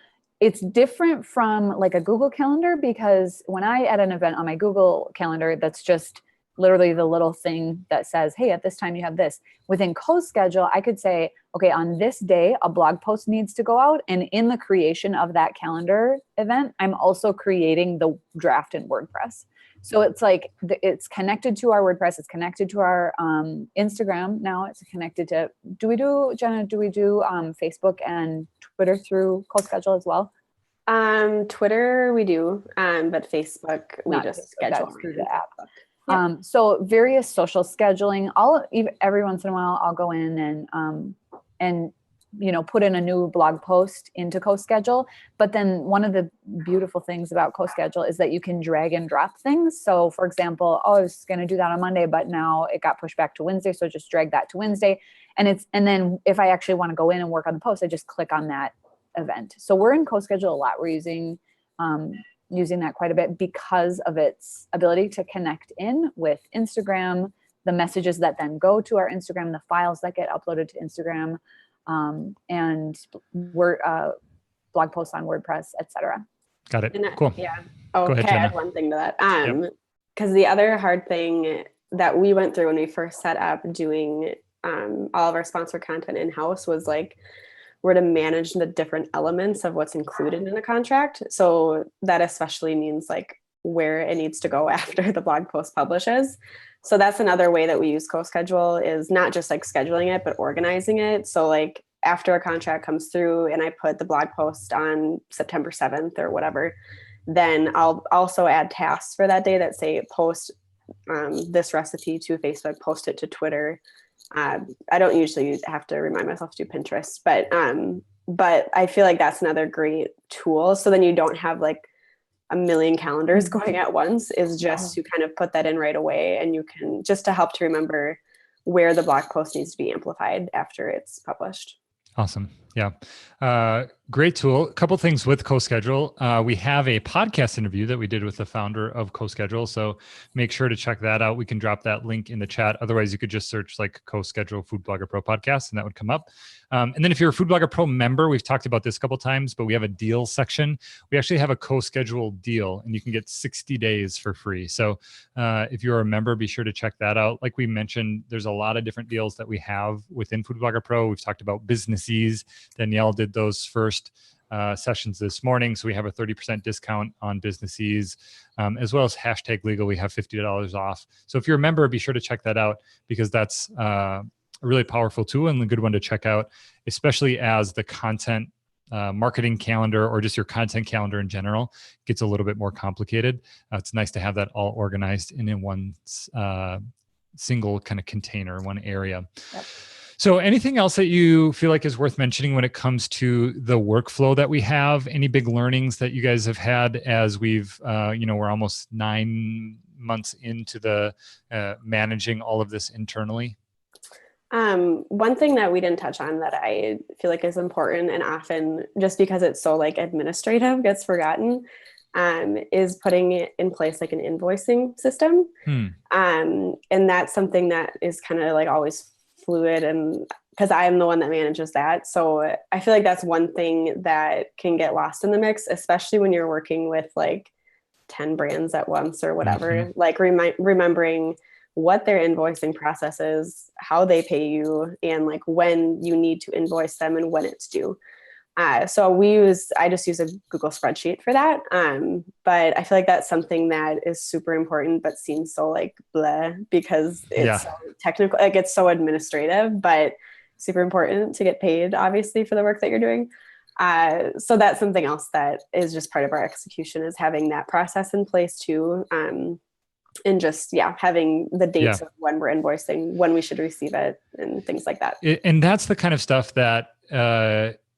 It's different from like a Google Calendar, because when I add an event on my Google Calendar, that's just literally the little thing that says, hey, at this time you have this. Within CoSchedule, I could say, okay, on this day, a blog post needs to go out. And in the creation of that calendar event, I'm also creating the draft in WordPress. So it's like, it's connected to our WordPress. It's connected to our Instagram. Now it's connected to, Jenna, do we do Facebook and Twitter through CoSchedule as well? Twitter we do, but Facebook we just schedule through the app. So various social scheduling, every once in a while I'll go in and put in a new blog post into CoSchedule. But then one of the beautiful things about CoSchedule is that you can drag and drop things. So for example, I was going to do that on Monday, but now it got pushed back to Wednesday. So just drag that to Wednesday. And then if I actually want to go in and work on the post, I just click on that event. So we're in CoSchedule a lot. We're using that quite a bit because of its ability to connect in with Instagram, the messages that then go to our Instagram, the files that get uploaded to Instagram, and blog posts on WordPress, etc. Got it. Cool. Yeah. Oh, Go ahead, can I Jenna. add one thing to that? Because the other hard thing that we went through when we first set up doing all of our sponsor content in-house was like, we're to manage the different elements of what's included in a contract. So that especially means like where it needs to go after the blog post publishes. So that's another way that we use CoSchedule, is not just like scheduling it, but organizing it. So like after a contract comes through and I put the blog post on September 7th or whatever, then I'll also add tasks for that day that say post this recipe to Facebook, post it to Twitter. I don't usually have to remind myself to do Pinterest, but I feel like that's another great tool. So then you don't have like a million calendars going at once, is just to kind of put that in right away. And you can just to help to remember where the blog post needs to be amplified after it's published. Awesome. Yeah. Great tool. A couple things with CoSchedule. We have a podcast interview that we did with the founder of CoSchedule. So make sure to check that out. We can drop that link in the chat. Otherwise, you could just search like CoSchedule Food Blogger Pro podcast and that would come up. And then if you're a Food Blogger Pro member, we've talked about this a couple times, but we have a deal section. We actually have a CoSchedule deal and you can get 60 days for free. So if you're a member, be sure to check that out. Like we mentioned, there's a lot of different deals that we have within Food Blogger Pro. We've talked about Business Ease. Danielle did those first sessions this morning. So we have a 30% discount on Business Ease, as well as #legal. We have $50 off. So if you're a member, be sure to check that out because that's a really powerful tool and a good one to check out, especially as the content marketing calendar or just your content calendar in general gets a little bit more complicated. It's nice to have that all organized in one single kind of container, one area. Yep. So anything else that you feel like is worth mentioning when it comes to the workflow that we have? Any big learnings that you guys have had as we've, we're almost 9 months into the managing all of this internally? One thing that we didn't touch on that I feel like is important and often just because it's so like administrative gets forgotten, is putting it in place like an invoicing system. And that's something that is kind of like always fluid, and because I am the one that manages that. So I feel like that's one thing that can get lost in the mix, especially when you're working with like 10 brands at once or whatever, like remembering what their invoicing process is, how they pay you, and like when you need to invoice them and when it's due. So I just use a Google spreadsheet for that. But I feel like that's something that is super important, but seems so like bleh because it's so technical, like it's so administrative, but super important to get paid obviously for the work that you're doing. So that's something else that is just part of our execution, is having that process in place too. And just, having the dates of when we're invoicing, when we should receive it and things like that. And that's the kind of stuff that,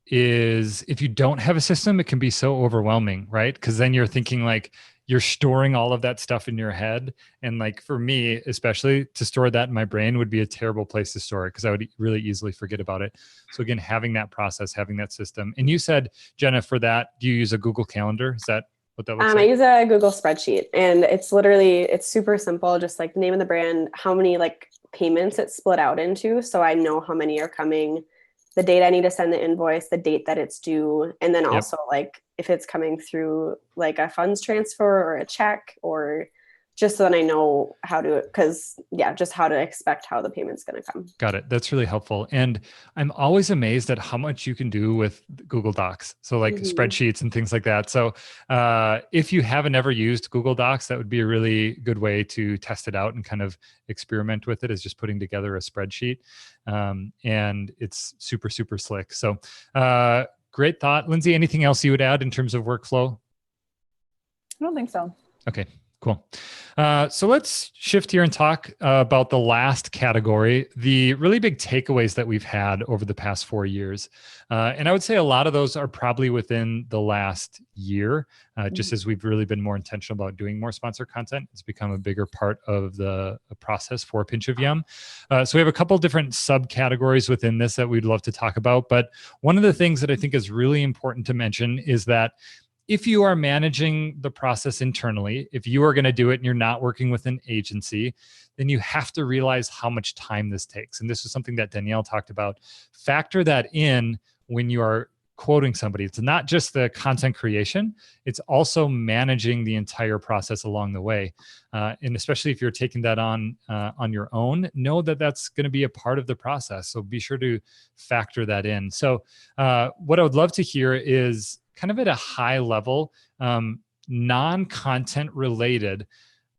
is if you don't have a system, it can be so overwhelming, right? Because then you're thinking like you're storing all of that stuff in your head. And like for me, especially to store that in my brain would be a terrible place to store it because I would really easily forget about it. So again, having that process, having that system. And you said, Jenna, for that, do you use a Google Calendar? Is that what that looks like? I use a Google spreadsheet and it's super simple. Just like name of the brand, how many like payments it's split out into. So I know how many are coming, the date I need to send the invoice, the date that it's due. And then also like if it's coming through like a funds transfer or a check, or just so that I know how to, just how to expect how the payment's going to come. Got it. That's really helpful. And I'm always amazed at how much you can do with Google Docs. So like spreadsheets and things like that. So if you haven't ever used Google Docs, that would be a really good way to test it out and kind of experiment with it, is just putting together a spreadsheet. And it's super, super slick. So great thought. Lindsay, anything else you would add in terms of workflow? I don't think so. Okay. Cool. So let's shift here and talk about the last category, the really big takeaways that we've had over the past 4 years. And I would say a lot of those are probably within the last year, just as we've really been more intentional about doing more sponsor content. It's become a bigger part of the process for Pinch of Yum. So we have a couple different subcategories within this that we'd love to talk about. But one of the things that I think is really important to mention is that if you are managing the process internally, if you are going to do it and you're not working with an agency, then you have to realize how much time this takes. And this is something that Danielle talked about. Factor that in when you are quoting somebody. It's not just the content creation, it's also managing the entire process along the way. And especially if you're taking that on your own, know that that's going to be a part of the process. So be sure to factor that in. So what I would love to hear is kind of at a high level, non-content related,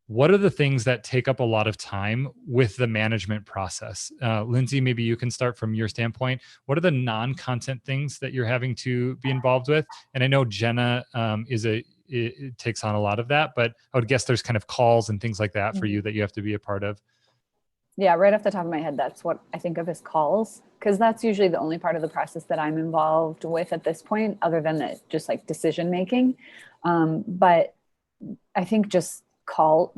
what are the things that take up a lot of time with the management process? Lindsay, maybe you can start from your standpoint. What are the non-content things that you're having to be involved with? And I know Jenna it takes on a lot of that, but I would guess there's kind of calls and things like that for you that you have to be a part of. Yeah, right off the top of my head, that's what I think of as calls, because that's usually the only part of the process that I'm involved with at this point, other than just like decision making. But I think just calls,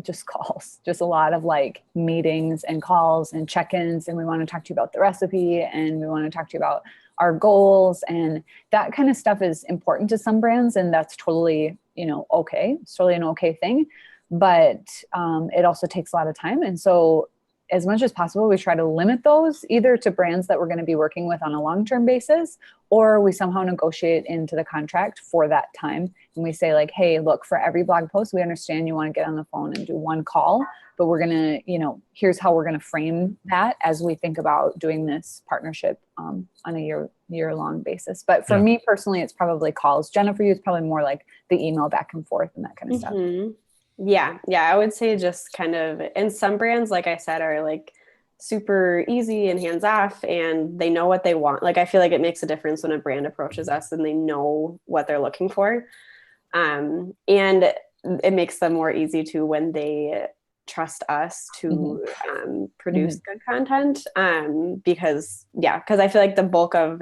just a lot of like meetings and calls and check-ins. And we want to talk to you about the recipe, and we want to talk to you about our goals, and that kind of stuff is important to some brands. And that's totally, okay. It's totally an okay thing, but it also takes a lot of time. And so as much as possible, we try to limit those either to brands that we're going to be working with on a long-term basis, or we somehow negotiate into the contract for that time. And we say like, hey, look, for every blog post, we understand you want to get on the phone and do one call, but we're going to, here's how we're going to frame that as we think about doing this partnership on a year-long basis. But for me personally, it's probably calls. Jenna, for you, it's probably more like the email back and forth and that kind of stuff. Yeah, I would say just kind of, and some brands, like I said, are like super easy and hands off, and they know what they want. Like, I feel like it makes a difference when a brand approaches us and they know what they're looking for. And it makes them more easy to when they trust us to produce good content. Because I feel like the bulk of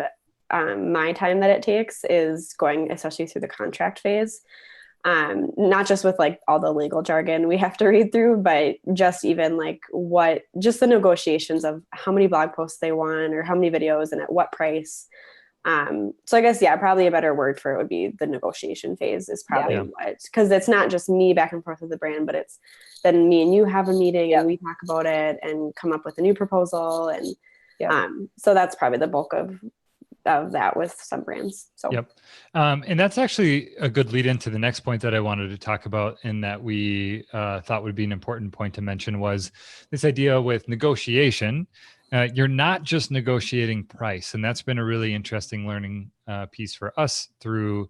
my time that it takes is going, especially through the contract phase. Not just with like all the legal jargon we have to read through, but just even like just the negotiations of how many blog posts they want or how many videos and at what price. So I guess, probably a better word for it would be the negotiation phase is probably because it's not just me back and forth with the brand, but it's then me and you have a meeting and we talk about it and come up with a new proposal. And so that's probably the bulk of that with some brands. So and that's actually a good lead into the next point that I wanted to talk about, and that we thought would be an important point to mention, was this idea with negotiation. You're not just negotiating price, and that's been a really interesting learning piece for us through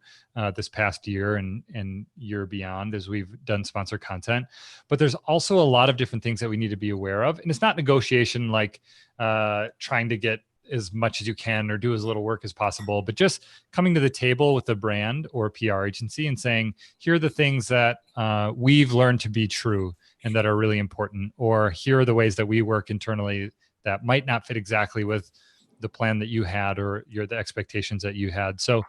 this past year and year beyond as we've done sponsor content. But there's also a lot of different things that we need to be aware of, and it's not negotiation like trying to get as much as you can or do as little work as possible, but just coming to the table with a brand or a PR agency and saying, here are the things that we've learned to be true and that are really important, or here are the ways that we work internally that might not fit exactly with the plan that you had or the expectations that you had. So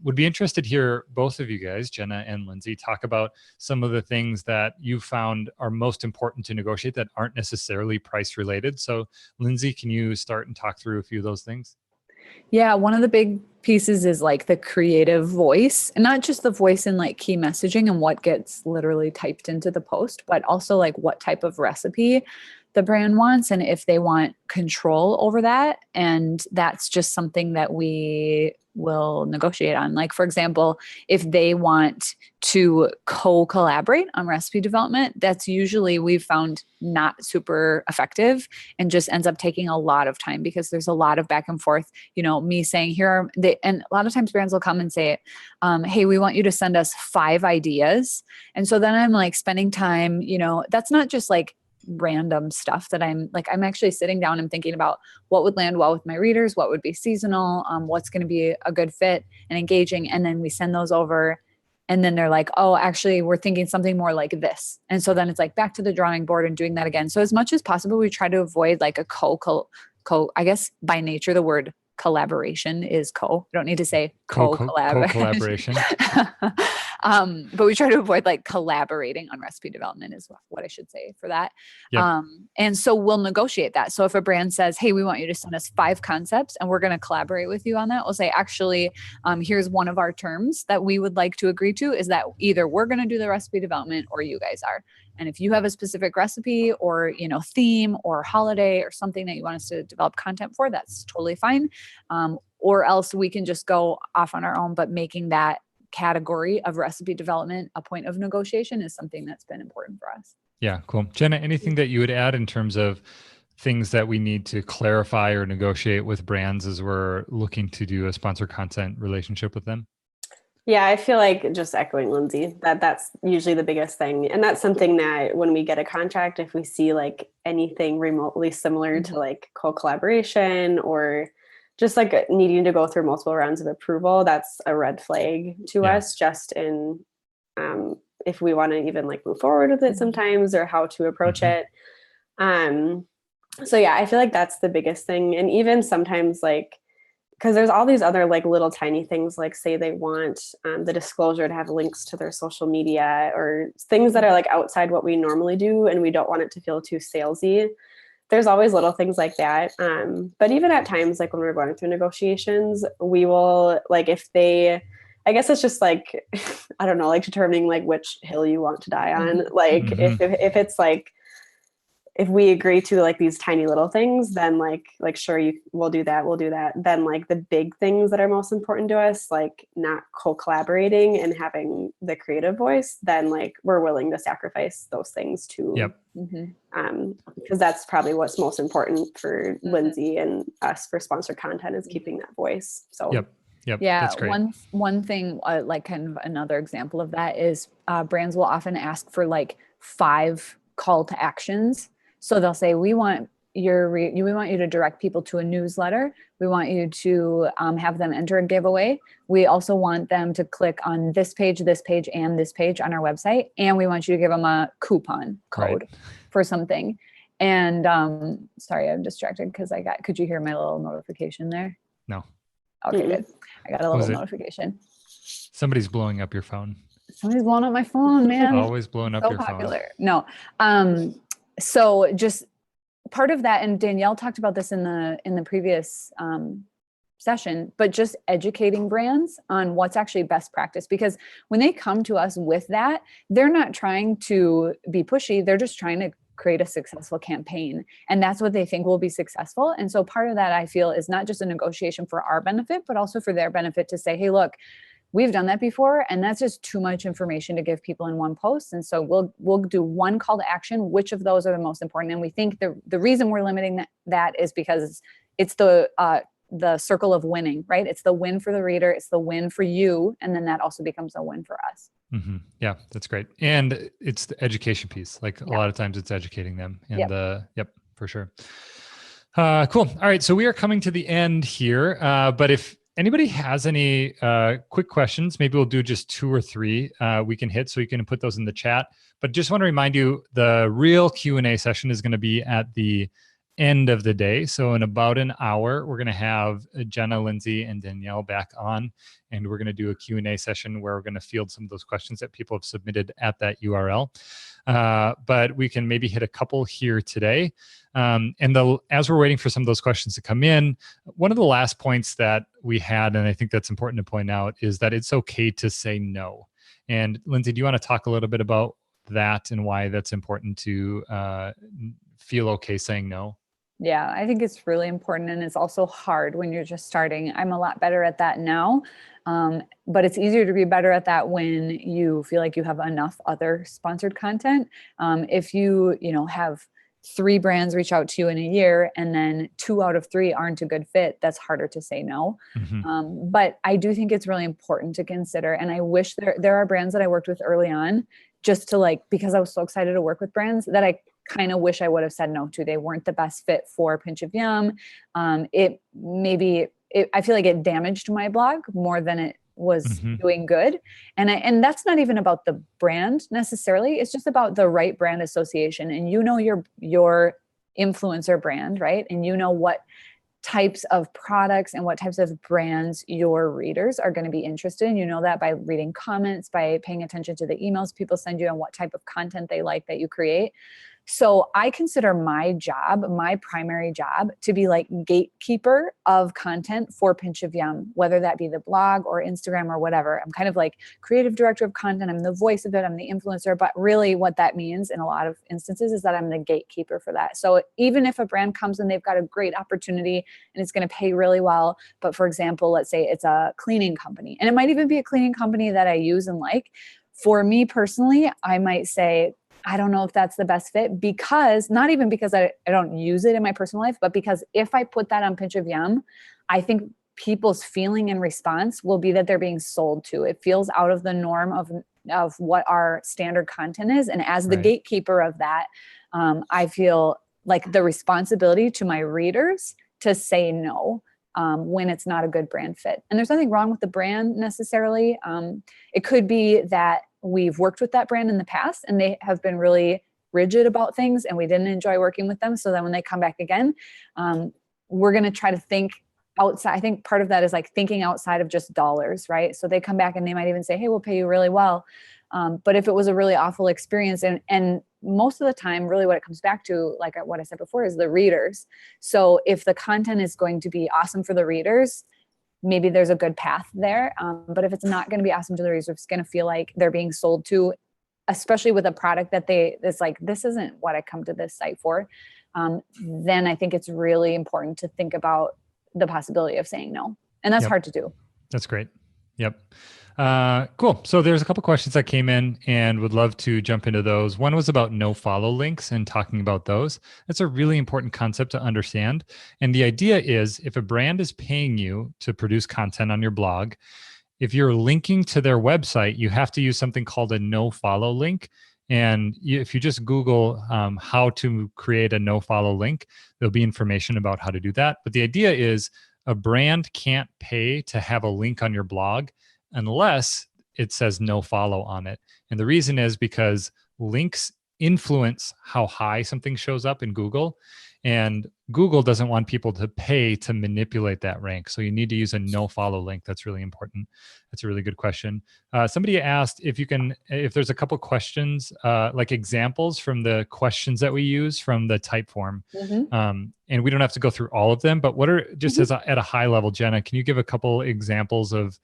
would be interested to hear both of you guys, Jenna and Lindsay, talk about some of the things that you found are most important to negotiate that aren't necessarily price related. So Lindsay, can you start and talk through a few of those things? Yeah, one of the big pieces is like the creative voice, and not just the voice in like key messaging and what gets literally typed into the post, but also like what type of recipe the brand wants and if they want control over that. And that's just something that we will negotiate on. Like, for example, if they want to co-collaborate on recipe development, that's usually, we've found, not super effective and just ends up taking a lot of time because there's a lot of back and forth, me saying here are they, and a lot of times brands will come and say, hey, we want you to send us 5 ideas. And so then I'm like spending time, that's not just like random stuff that I'm actually sitting down and thinking about what would land well with my readers, what would be seasonal, what's going to be a good fit and engaging. And then we send those over And then they're like, oh, actually, we're thinking something more like this. And so then it's like back to the drawing board and doing that again. So as much as possible, we try to avoid like a I guess by nature, the word collaboration is co. I don't need to say co-collaboration. But we try to avoid like collaborating on recipe development is what I should say for that. Yep. And so we'll negotiate that. So if a brand says, hey, we want you to send us 5 concepts and we're going to collaborate with you on that, we'll say, actually, here's one of our terms that we would like to agree to is that either we're going to do the recipe development or you guys are. And if you have a specific recipe or, theme or holiday or something that you want us to develop content for, that's totally fine. Or else we can just go off on our own, but making that category of recipe development a point of negotiation is something that's been important for us. Yeah, cool. Jenna, anything that you would add in terms of things that we need to clarify or negotiate with brands as we're looking to do a sponsored content relationship with them? Yeah, I feel like just echoing Lindsay, that's usually the biggest thing. And that's something that when we get a contract, if we see like anything remotely similar to like co-collaboration or just like needing to go through multiple rounds of approval, that's a red flag to us just in if we want to even like move forward with it sometimes or how to approach it. So yeah, I feel like that's the biggest thing. And even sometimes like, because there's all these other like little tiny things, like say they want the disclosure to have links to their social media or things that are like outside what we normally do and we don't want it to feel too salesy. There's always little things like that. But even at times, like when we're going through negotiations, we will like if they, I guess it's just like, I don't know, like determining like which hill you want to die on. Like if it's like, if we agree to like these tiny little things, then like sure, we'll do that. Then like the big things that are most important to us, like not co-collaborating and having the creative voice, then like we're willing to sacrifice those things too. Because that's probably what's most important for Lindsay and us for sponsored content is keeping that voice. So Yep. Yeah. That's great. One thing, like kind of another example of that is brands will often ask for like 5 call to actions. So they'll say, we want you to direct people to a newsletter. We want you to have them enter a giveaway. We also want them to click on this page, and this page on our website. And we want you to give them a coupon code for something. And sorry, I'm distracted because could you hear my little notification there? No. Okay, good. I got a little notification. Somebody's blowing up your phone. Somebody's blowing up my phone, man. Always blowing up your popular. Phone. No. So just part of that, and Danielle talked about this in the previous session, but just educating brands on what's actually best practice. Because when they come to us with that, they're not trying to be pushy. They're just trying to create a successful campaign. And that's what they think will be successful. And so part of that, I feel, is not just a negotiation for our benefit, but also for their benefit to say, hey, look, we've done that before, and that's just too much information to give people in one post. And so we'll do one call to action. Which of those are the most important? And we think the reason we're limiting that is because it's the circle of winning, right? It's the win for the reader, it's the win for you, and then that also becomes a win for us. Yeah, that's great. And it's the education piece. Like a lot of times it's educating them. And for sure. Cool. All right. So we are coming to the end here. But if anybody has any quick questions, maybe we'll do just 2 or 3 we can hit, so you can put those in the chat. But just want to remind you, the real Q&A session is going to be at the end of the day. So in about an hour, we're going to have Jenna, Lindsay, and Danielle back on, and we're going to do a Q&A session where we're going to field some of those questions that people have submitted at that URL. But we can maybe hit a couple here today. As we're waiting for some of those questions to come in, one of the last points that we had, and I think that's important to point out, is that it's okay to say no. And Lindsay, do you want to talk a little bit about that and why that's important to feel okay saying no? Yeah, I think it's really important. And it's also hard when you're just starting. I'm a lot better at that now. But it's easier to be better at that when you feel like you have enough other sponsored content. If you have 3 brands reach out to you in a year and then 2 out of 3 aren't a good fit, that's harder to say no. But I do think it's really important to consider. And I wish there are brands that I worked with early on, just to because I was so excited to work with brands that I kind of wish I would have said no to. They weren't the best fit for Pinch of Yum. I feel like it damaged my blog more than it was Mhm. doing good. And that's not even about the brand necessarily. It's just about the right brand association. And your influencer brand, right? And you know what types of products and what types of brands your readers are going to be interested in. You know that by reading comments, by paying attention to the emails people send you and what type of content they like that you create. So I consider my primary job, to be like gatekeeper of content for Pinch of Yum, whether that be the blog or Instagram or whatever. I'm kind of like creative director of content. I'm the voice of it. I'm the influencer. But really what that means in a lot of instances is that I'm the gatekeeper for that. So even if a brand comes and they've got a great opportunity and it's going to pay really well, but for example, let's say it's a cleaning company, and it might even be a cleaning company that I use and like. For me personally, I might say, I don't know if that's the best fit, because not even because I don't use it in my personal life, but because if I put that on Pinch of Yum, I think people's feeling and response will be that they're being sold to. It feels out of the norm of what our standard content is. And as the Right. gatekeeper of that, I feel like the responsibility to my readers to say no when it's not a good brand fit. And there's nothing wrong with the brand necessarily. It could be that we've worked with that brand in the past and they have been really rigid about things and we didn't enjoy working with them. So then when they come back again, we're going to try to think outside. I think part of that is like thinking outside of just dollars, right? So they come back and they might even say, hey, we'll pay you really well. But if it was a really awful experience, and most of the time, really what it comes back to, like what I said before, is the readers. So if the content is going to be awesome for the readers, maybe there's a good path there. But if it's not going to be awesome to the readers, it's going to feel like they're being sold to, especially with a product that it's like, this isn't what I come to this site for. Then I think it's really important to think about the possibility of saying no. And that's Yep. hard to do. That's great. Yep. Cool. So there's a couple questions that came in and would love to jump into those. One was about no follow links and talking about those. That's a really important concept to understand. And the idea is, if a brand is paying you to produce content on your blog, if you're linking to their website, you have to use something called a no follow link. And if you just Google how to create a no follow link, there'll be information about how to do that. But the idea is, a brand can't pay to have a link on your blog unless it says no follow on it. And the reason is because links influence how high something shows up in Google. And Google doesn't want people to pay to manipulate that rank. So you need to use a no follow link. That's really important. That's a really good question. Somebody asked if there's a couple questions, like examples from the questions that we use from the Typeform. Mm-hmm. And we don't have to go through all of them, but what are just at a high level, Jenna, can you give a couple examples of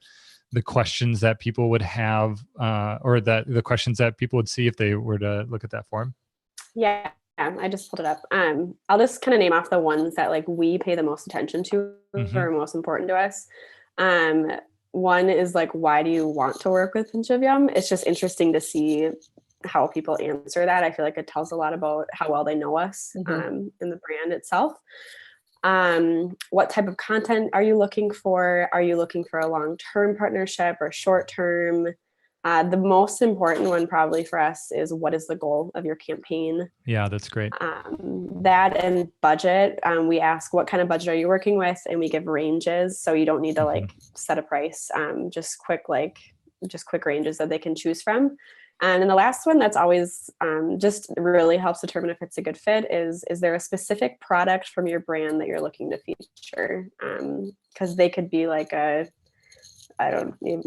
the questions that people would have, or the questions that people would see if they were to look at that form? Yeah, I just pulled it up. I'll just kind of name off the ones that like we pay the most attention to or most important to us. One is like, why do you want to work with Pinch of Yum? It's just interesting to see how people answer that. I feel like it tells a lot about how well they know us in the brand itself. What type of content are you looking for? Are you looking for a long-term partnership or short-term? The most important one probably for us is, what is the goal of your campaign? Yeah, that's great. That and budget. We ask, what kind of budget are you working with? And we give ranges. So you don't need to like set a price, just quick ranges that they can choose from. And then the last one that's always just really helps determine if it's a good fit is there a specific product from your brand that you're looking to feature? Because they could be like I'm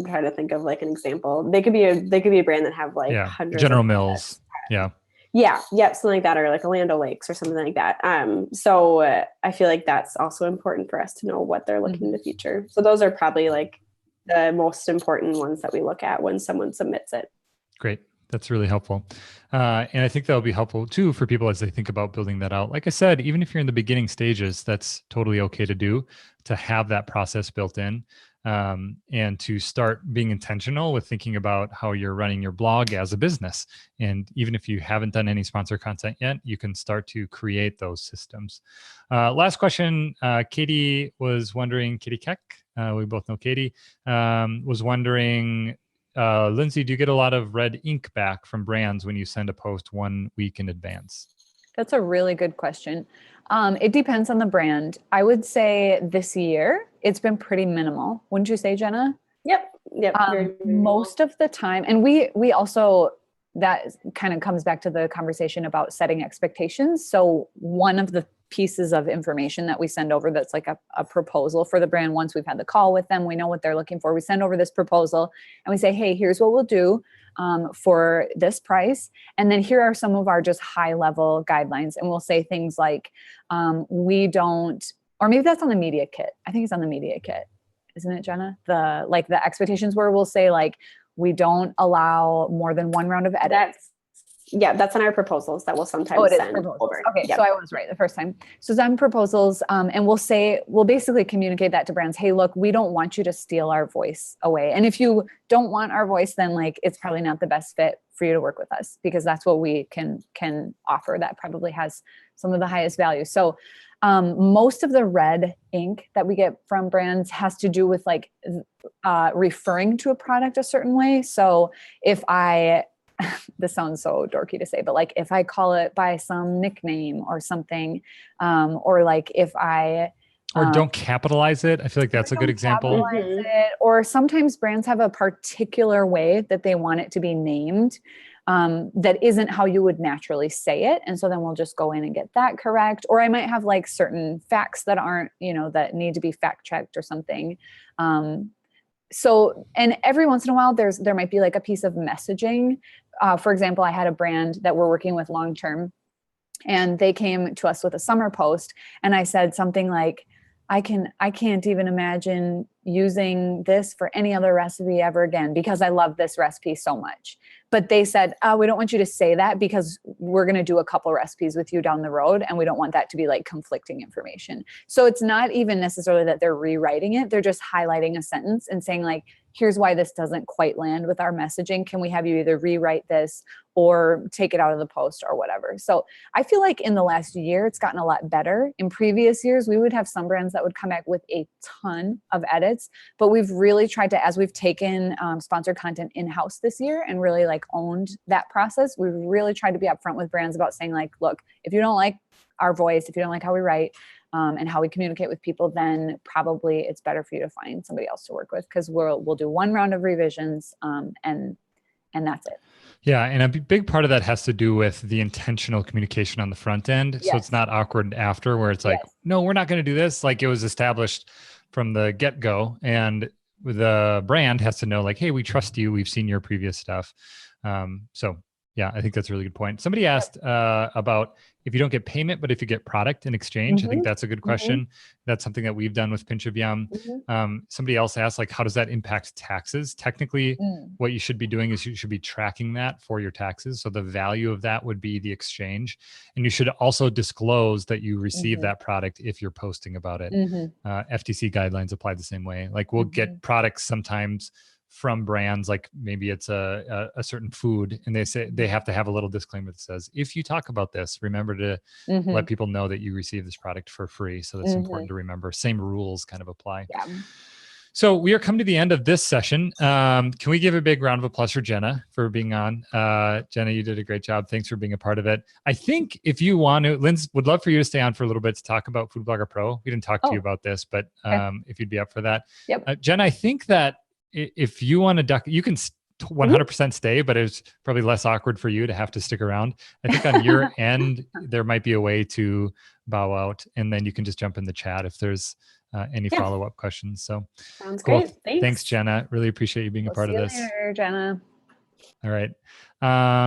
trying to think of like an example. They could be a brand that have like hundreds General of Mills. products. Yeah, something like that, or like a Land O'Lakes or something like that. So I feel like that's also important for us to know what they're looking to feature. So those are probably like the most important ones that we look at when someone submits it. Great. That's really helpful. And I think that'll be helpful too for people as they think about building that out. Like I said, even if you're in the beginning stages, that's totally okay to do, to have that process built in, and to start being intentional with thinking about how you're running your blog as a business. And even if you haven't done any sponsor content yet, you can start to create those systems. Last question, Katie was wondering, Katie Keck, we both know Katie, was wondering, Lindsay, do you get a lot of red ink back from brands when you send a post 1 week in advance? That's a really good question. It depends on the brand. I would say this year it's been pretty minimal. Wouldn't you say, Jenna? Yep. Yep. Most of the time, and we also, that kind of comes back to the conversation about setting expectations. So one of the pieces of information that we send over, that's like a proposal for the brand, once we've had the call with them, we know what they're looking for, we send over this proposal and we say, hey, here's what we'll do for this price, and then here are some of our just high level guidelines, and we'll say things like, we don't, or maybe that's on the media kit, I think it's on the media kit, isn't it, Jenna? The expectations, where we'll say like, we don't allow more than one round of edits. That's on our proposals that we'll sometimes send over. Okay, so I was right the first time. So send proposals, and we'll basically communicate that to brands. Hey, look, we don't want you to steal our voice away. And if you don't want our voice, then like it's probably not the best fit for you to work with us, because that's what we can offer. That probably has some of the highest value. So most of the red ink that we get from brands has to do with like referring to a product a certain way. So if this sounds so dorky to say, but like if I call it by some nickname or something, or like if I or don't capitalize it. I feel like that's a good example. Or sometimes brands have a particular way that they want it to be named, that isn't how you would naturally say it. And so then we'll just go in and get that correct. Or I might have like certain facts that aren't, that need to be fact checked or something. So, and every once in a while there might be like a piece of messaging. For example, I had a brand that we're working with long-term, and they came to us with a summer post, and I said something like, I can't even imagine using this for any other recipe ever again, because I love this recipe so much. But they said, we don't want you to say that, because we're going to do a couple recipes with you down the road, and we don't want that to be like conflicting information. So it's not even necessarily that they're rewriting it. They're just highlighting a sentence and saying like, here's why this doesn't quite land with our messaging. Can we have you either rewrite this or take it out of the post or whatever? So I feel like in the last year, it's gotten a lot better. In previous years, we would have some brands that would come back with a ton of edits, but we've really tried to, as we've taken sponsored content in-house this year and really like owned that process, we've really tried to be upfront with brands about saying like, look, if you don't like our voice, if you don't like how we write, and how we communicate with people, then probably it's better for you to find somebody else to work with, because we'll do one round of revisions, and that's it. Yeah, and a big part of that has to do with the intentional communication on the front end. Yes. So it's not awkward after, where it's like, no, we're not going to do this. Like it was established from the get-go, and the brand has to know like, hey, we trust you. We've seen your previous stuff. So yeah, I think that's a really good point. Somebody asked about if you don't get payment, but if you get product in exchange. I think that's a good question. That's something that we've done with Pinch of Yum. Somebody else asked, like, how does that impact taxes? Technically, what you should be doing is you should be tracking that for your taxes. So the value of that would be the exchange. And you should also disclose that you receive that product if you're posting about it. FTC guidelines apply the same way. Like we'll get products sometimes from brands, like maybe it's a certain food, and they say they have to have a little disclaimer that says, if you talk about this, remember to let people know that you receive this product for free. So that's important to remember. Same rules kind of apply. Yeah. So we are coming to the end of this session. Can we give a big round of applause for Jenna for being on? Jenna, you did a great job. Thanks for being a part of it. I think if you want to, Linz would love for you to stay on for a little bit to talk about Food Blogger Pro. We didn't talk to you about this, but if you'd be up for that. Yep. Jenna, I think that if you want to duck, you can 100% stay, but it's probably less awkward for you to have to stick around. I think on your end, there might be a way to bow out, and then you can just jump in the chat if there's any follow-up questions. So sounds great. Thanks, Jenna. Really appreciate you being a part of this. See you later, Jenna. All right.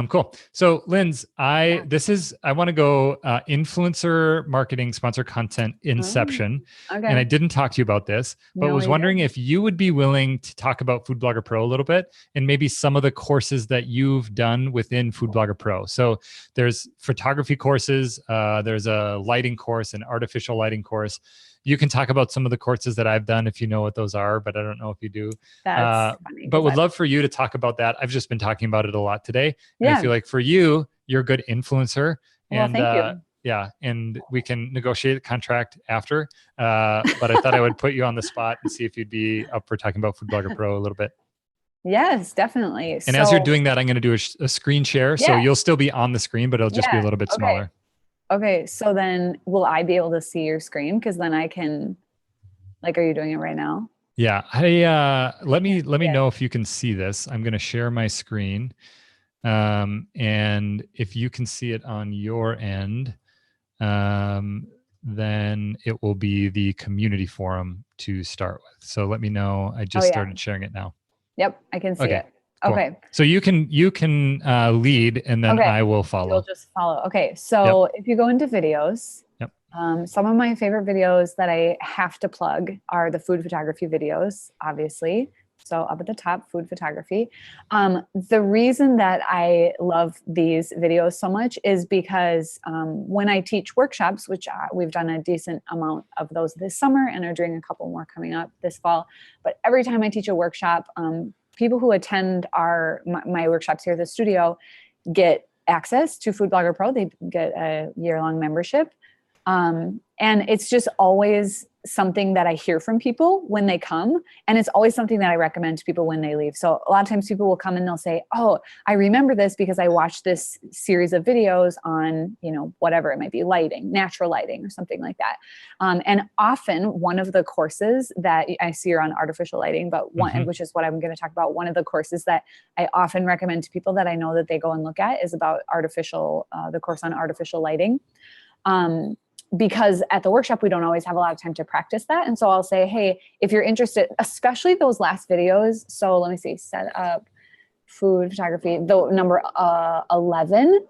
Cool. So Linz, I want to go influencer marketing sponsor content inception. And I didn't talk to you about this, but was wondering if you would be willing to talk about Food Blogger Pro a little bit, and maybe some of the courses that you've done within Food Blogger Pro. So there's photography courses, there's a lighting course, an artificial lighting course. You can talk about some of the courses that I've done if you know what those are, but I don't know if you do. That's funny, but would love for you to talk about that. I've just been talking about it a lot today. And I feel like for you, you're a good influencer. And thank you. Yeah, and we can negotiate a contract after. But I thought I would put you on the spot and see if you'd be up for talking about Food Blogger Pro a little bit. Yes, definitely. And as you're doing that, I'm going to do a screen share. So you'll still be on the screen, but it'll just be a little bit smaller. Okay, so then will I be able to see your screen? Because then I can, like, are you doing it right now? Yeah. Let me Yeah. know if you can see this. I'm going to share my screen. And if you can see it on your end, then it will be the community forum to start with. So let me know. I just yeah. started sharing it now. Yep, I can see Okay, it. cool. Okay. So you can lead, and then Okay. I will You'll follow. just follow. Okay. So if you go into videos, Yep. some of my favorite videos that I have to plug are the food photography videos, obviously. So up at the top, food photography. The reason that I love these videos so much is because when I teach workshops, which we've done a decent amount of those this summer and are doing a couple more coming up this fall, but every time I teach a workshop, people who attend my workshops here at the studio get access to Food Blogger Pro. They get a year-long membership. And it's just always something that I hear from people when they come. And it's always something that I recommend to people when they leave. So a lot of times people will come and they'll say, oh, I remember this because I watched this series of videos on, whatever it might be, lighting, natural lighting or something like that. And often one of the courses that I see are on artificial lighting, but which is what I'm going to talk about. One of the courses that I often recommend to people that I know that they go and look at is about the course on artificial lighting. Because at the workshop, we don't always have a lot of time to practice that. And so I'll say, hey, if you're interested, especially those last videos. So let me see, set up food photography, the number 11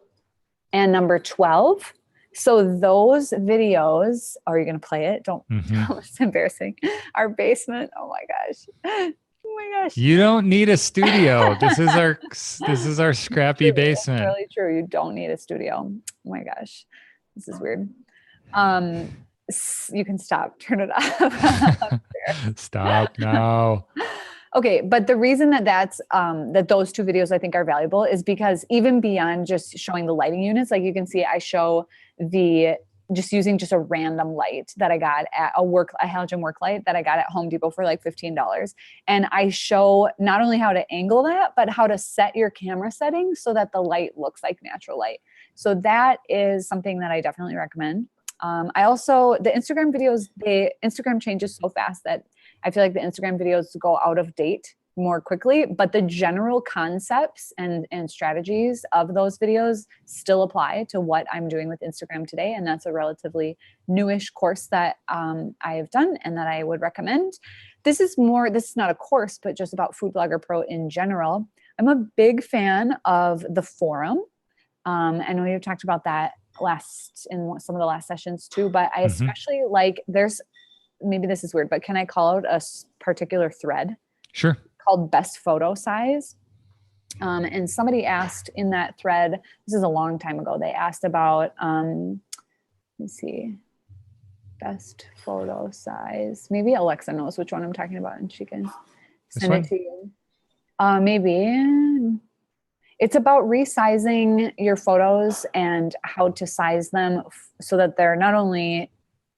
and number 12. So those videos, are you going to play it? Don't, it's embarrassing. Our basement. Oh my gosh. Oh my gosh. You don't need a studio. This is our scrappy basement. It's really true. You don't need a studio. Oh my gosh. This is weird. You can stop, turn it off. Stop now. Okay. But the reason that those two videos I think are valuable is because even beyond just showing the lighting units, like you can see, I show just using just a random light that I got at a halogen work light that I got at Home Depot for like $15. And I show not only how to angle that, but how to set your camera settings so that the light looks like natural light. So that is something that I definitely recommend. The Instagram videos, Instagram changes so fast that I feel like the Instagram videos go out of date more quickly, but the general concepts and strategies of those videos still apply to what I'm doing with Instagram today. And that's a relatively newish course that I have done and that I would recommend. This is not a course, but just about Food Blogger Pro in general. I'm a big fan of the forum. I know you've talked about that in some of the last sessions too, but I especially like, maybe this is weird, but can I call out a particular thread? Sure. Called Best Photo Size. And somebody asked in that thread, this is a long time ago, they asked about, let's see, best photo size. Maybe Alexa knows which one I'm talking about and she can send it to you. Maybe it's about resizing your photos and how to size them so that they're not only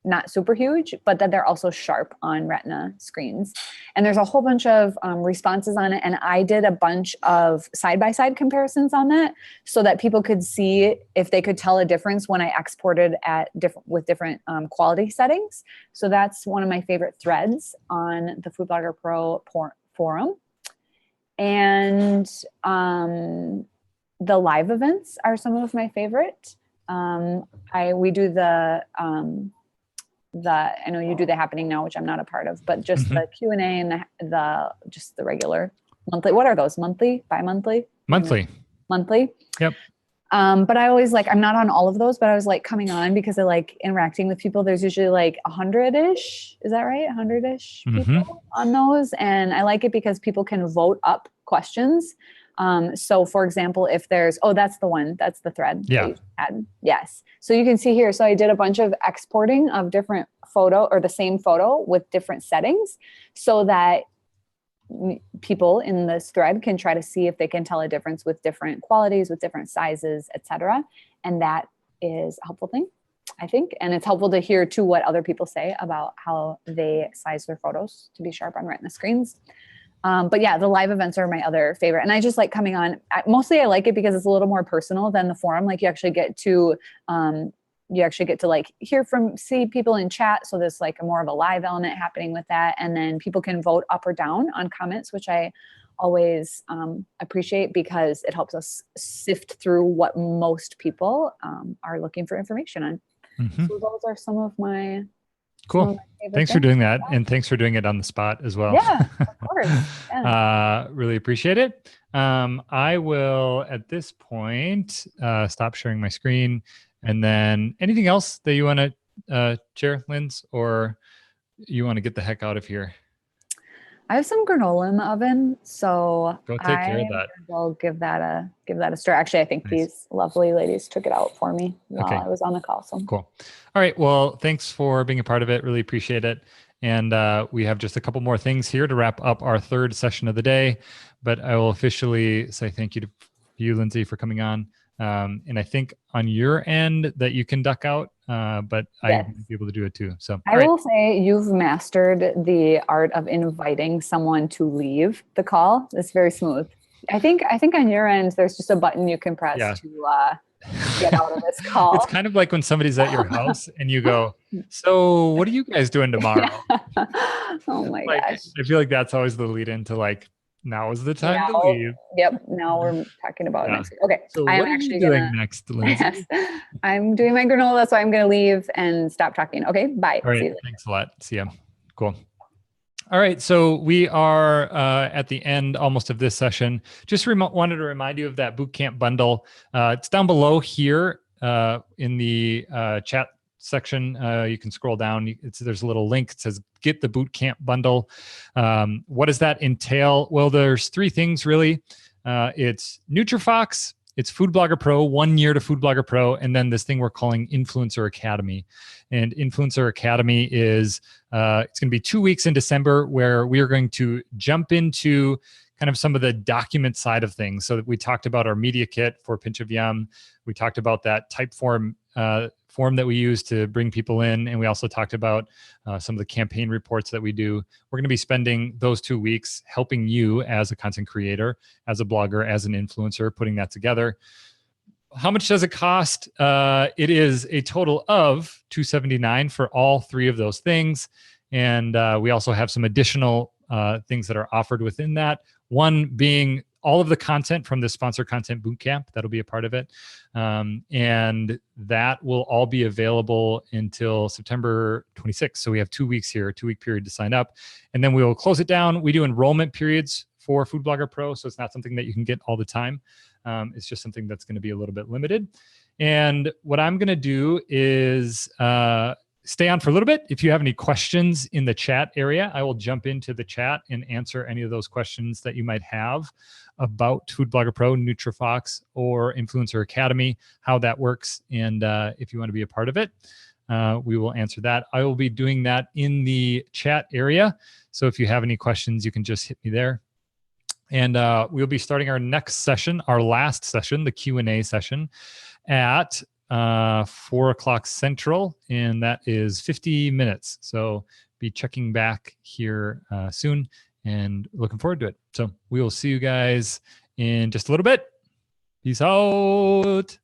not super huge, but that they're also sharp on Retina screens. And there's a whole bunch of responses on it. And I did a bunch of side-by-side comparisons on that so that people could see if they could tell a difference when I exported with different quality settings. So that's one of my favorite threads on the Food Blogger Pro forum. And the live events are some of my favorite. We do I know you do the Happening Now, which I'm not a part of, but just the Q&A and just the regular monthly. What are those? Monthly, bi-monthly? Monthly. Monthly. Yep. But I always I'm not on all of those, but I was coming on because I like interacting with people. There's usually 100-ish. Is that right? 100-ish people on those. And I like it because people can vote up questions. So for example, if there's, that's the one, that's the thread. Yeah. Yes. So you can see here. So I did a bunch of exporting of different photo or the same photo with different settings so that people in this thread can try to see if they can tell a difference with different qualities, with different sizes, etc. And that is a helpful thing, I think. And it's helpful to hear too what other people say about how they size their photos to be sharp on Retina screens. But yeah, the live events are my other favorite. And I just like coming on. Mostly I like it because it's a little more personal than the forum. Like you actually get to you actually get to like see people in chat. So there's like a more of a live element happening with that. And then people can vote up or down on comments, which I always appreciate because it helps us sift through what most people are looking for information on. Mhm. So those are some of my Cool. Thanks for doing that. And thanks for doing it on the spot as well. Yeah, of course. Yeah. Really appreciate it. I will, at this point, stop sharing my screen. And then anything else that you want to share, Linz, or you want to get the heck out of here? I have some granola in the oven, so Go take care of that. Will give that a stir. Actually, I think these lovely ladies took it out for me while I was on the call. So cool. All right. Well, thanks for being a part of it. Really appreciate it. And we have just a couple more things here to wrap up our third session of the day. But I will officially say thank you to you, Lindsay, for coming on. And I think on your end that you can duck out, but I will be able to do it too. So I will say you've mastered the art of inviting someone to leave the call. It's very smooth. I think on your end, there's just a button you can press to get out of this call. It's kind of like when somebody's at your house and you go, so what are you guys doing tomorrow? Oh my gosh. I feel like that's always the lead into like, now is the time to leave. Yep. Now we're talking about next week. Okay. So what are you doing next, Lindsay? Yes, I'm doing my granola, so I'm going to leave and stop talking. Okay. Bye. All right. Thanks a lot. See ya. Cool. All right. So we are at the end almost of this session. Just wanted to remind you of that bootcamp bundle. It's down below here in the chat section. You can scroll down. There's a little link. It says get the bootcamp bundle. What does that entail? Well, there's three things really. It's NutriFox, it's Food Blogger Pro, 1 year to Food Blogger Pro, and then this thing we're calling Influencer Academy. And Influencer Academy is it's going to be 2 weeks in December where we are going to jump into kind of some of the document side of things. So that we talked about our media kit for Pinch of Yum. We talked about that Typeform form that we use to bring people in. And we also talked about some of the campaign reports that we do. We're going to be spending those 2 weeks helping you as a content creator, as a blogger, as an influencer, putting that together. How much does it cost? It is a total of $279 for all three of those things. And we also have some additional things that are offered within that. One being all of the content from the Sponsor Content Bootcamp. That'll be a part of it. And that will all be available until September 26th. So we have 2 weeks here, a 2-week period to sign up. And then we will close it down. We do enrollment periods for Food Blogger Pro. So it's not something that you can get all the time. It's just something that's going to be a little bit limited. And what I'm going to do is stay on for a little bit. If you have any questions in the chat area, I will jump into the chat and answer any of those questions that you might have about Food Blogger Pro, NutriFox, or Influencer Academy, how that works. And if you want to be a part of it, we will answer that. I will be doing that in the chat area. So if you have any questions, you can just hit me there. And we'll be starting our next session, our last session, the Q&A session, at 4 o'clock Central, and that is 50 minutes. So be checking back here soon and looking forward to it. So we will see you guys in just a little bit. Peace out.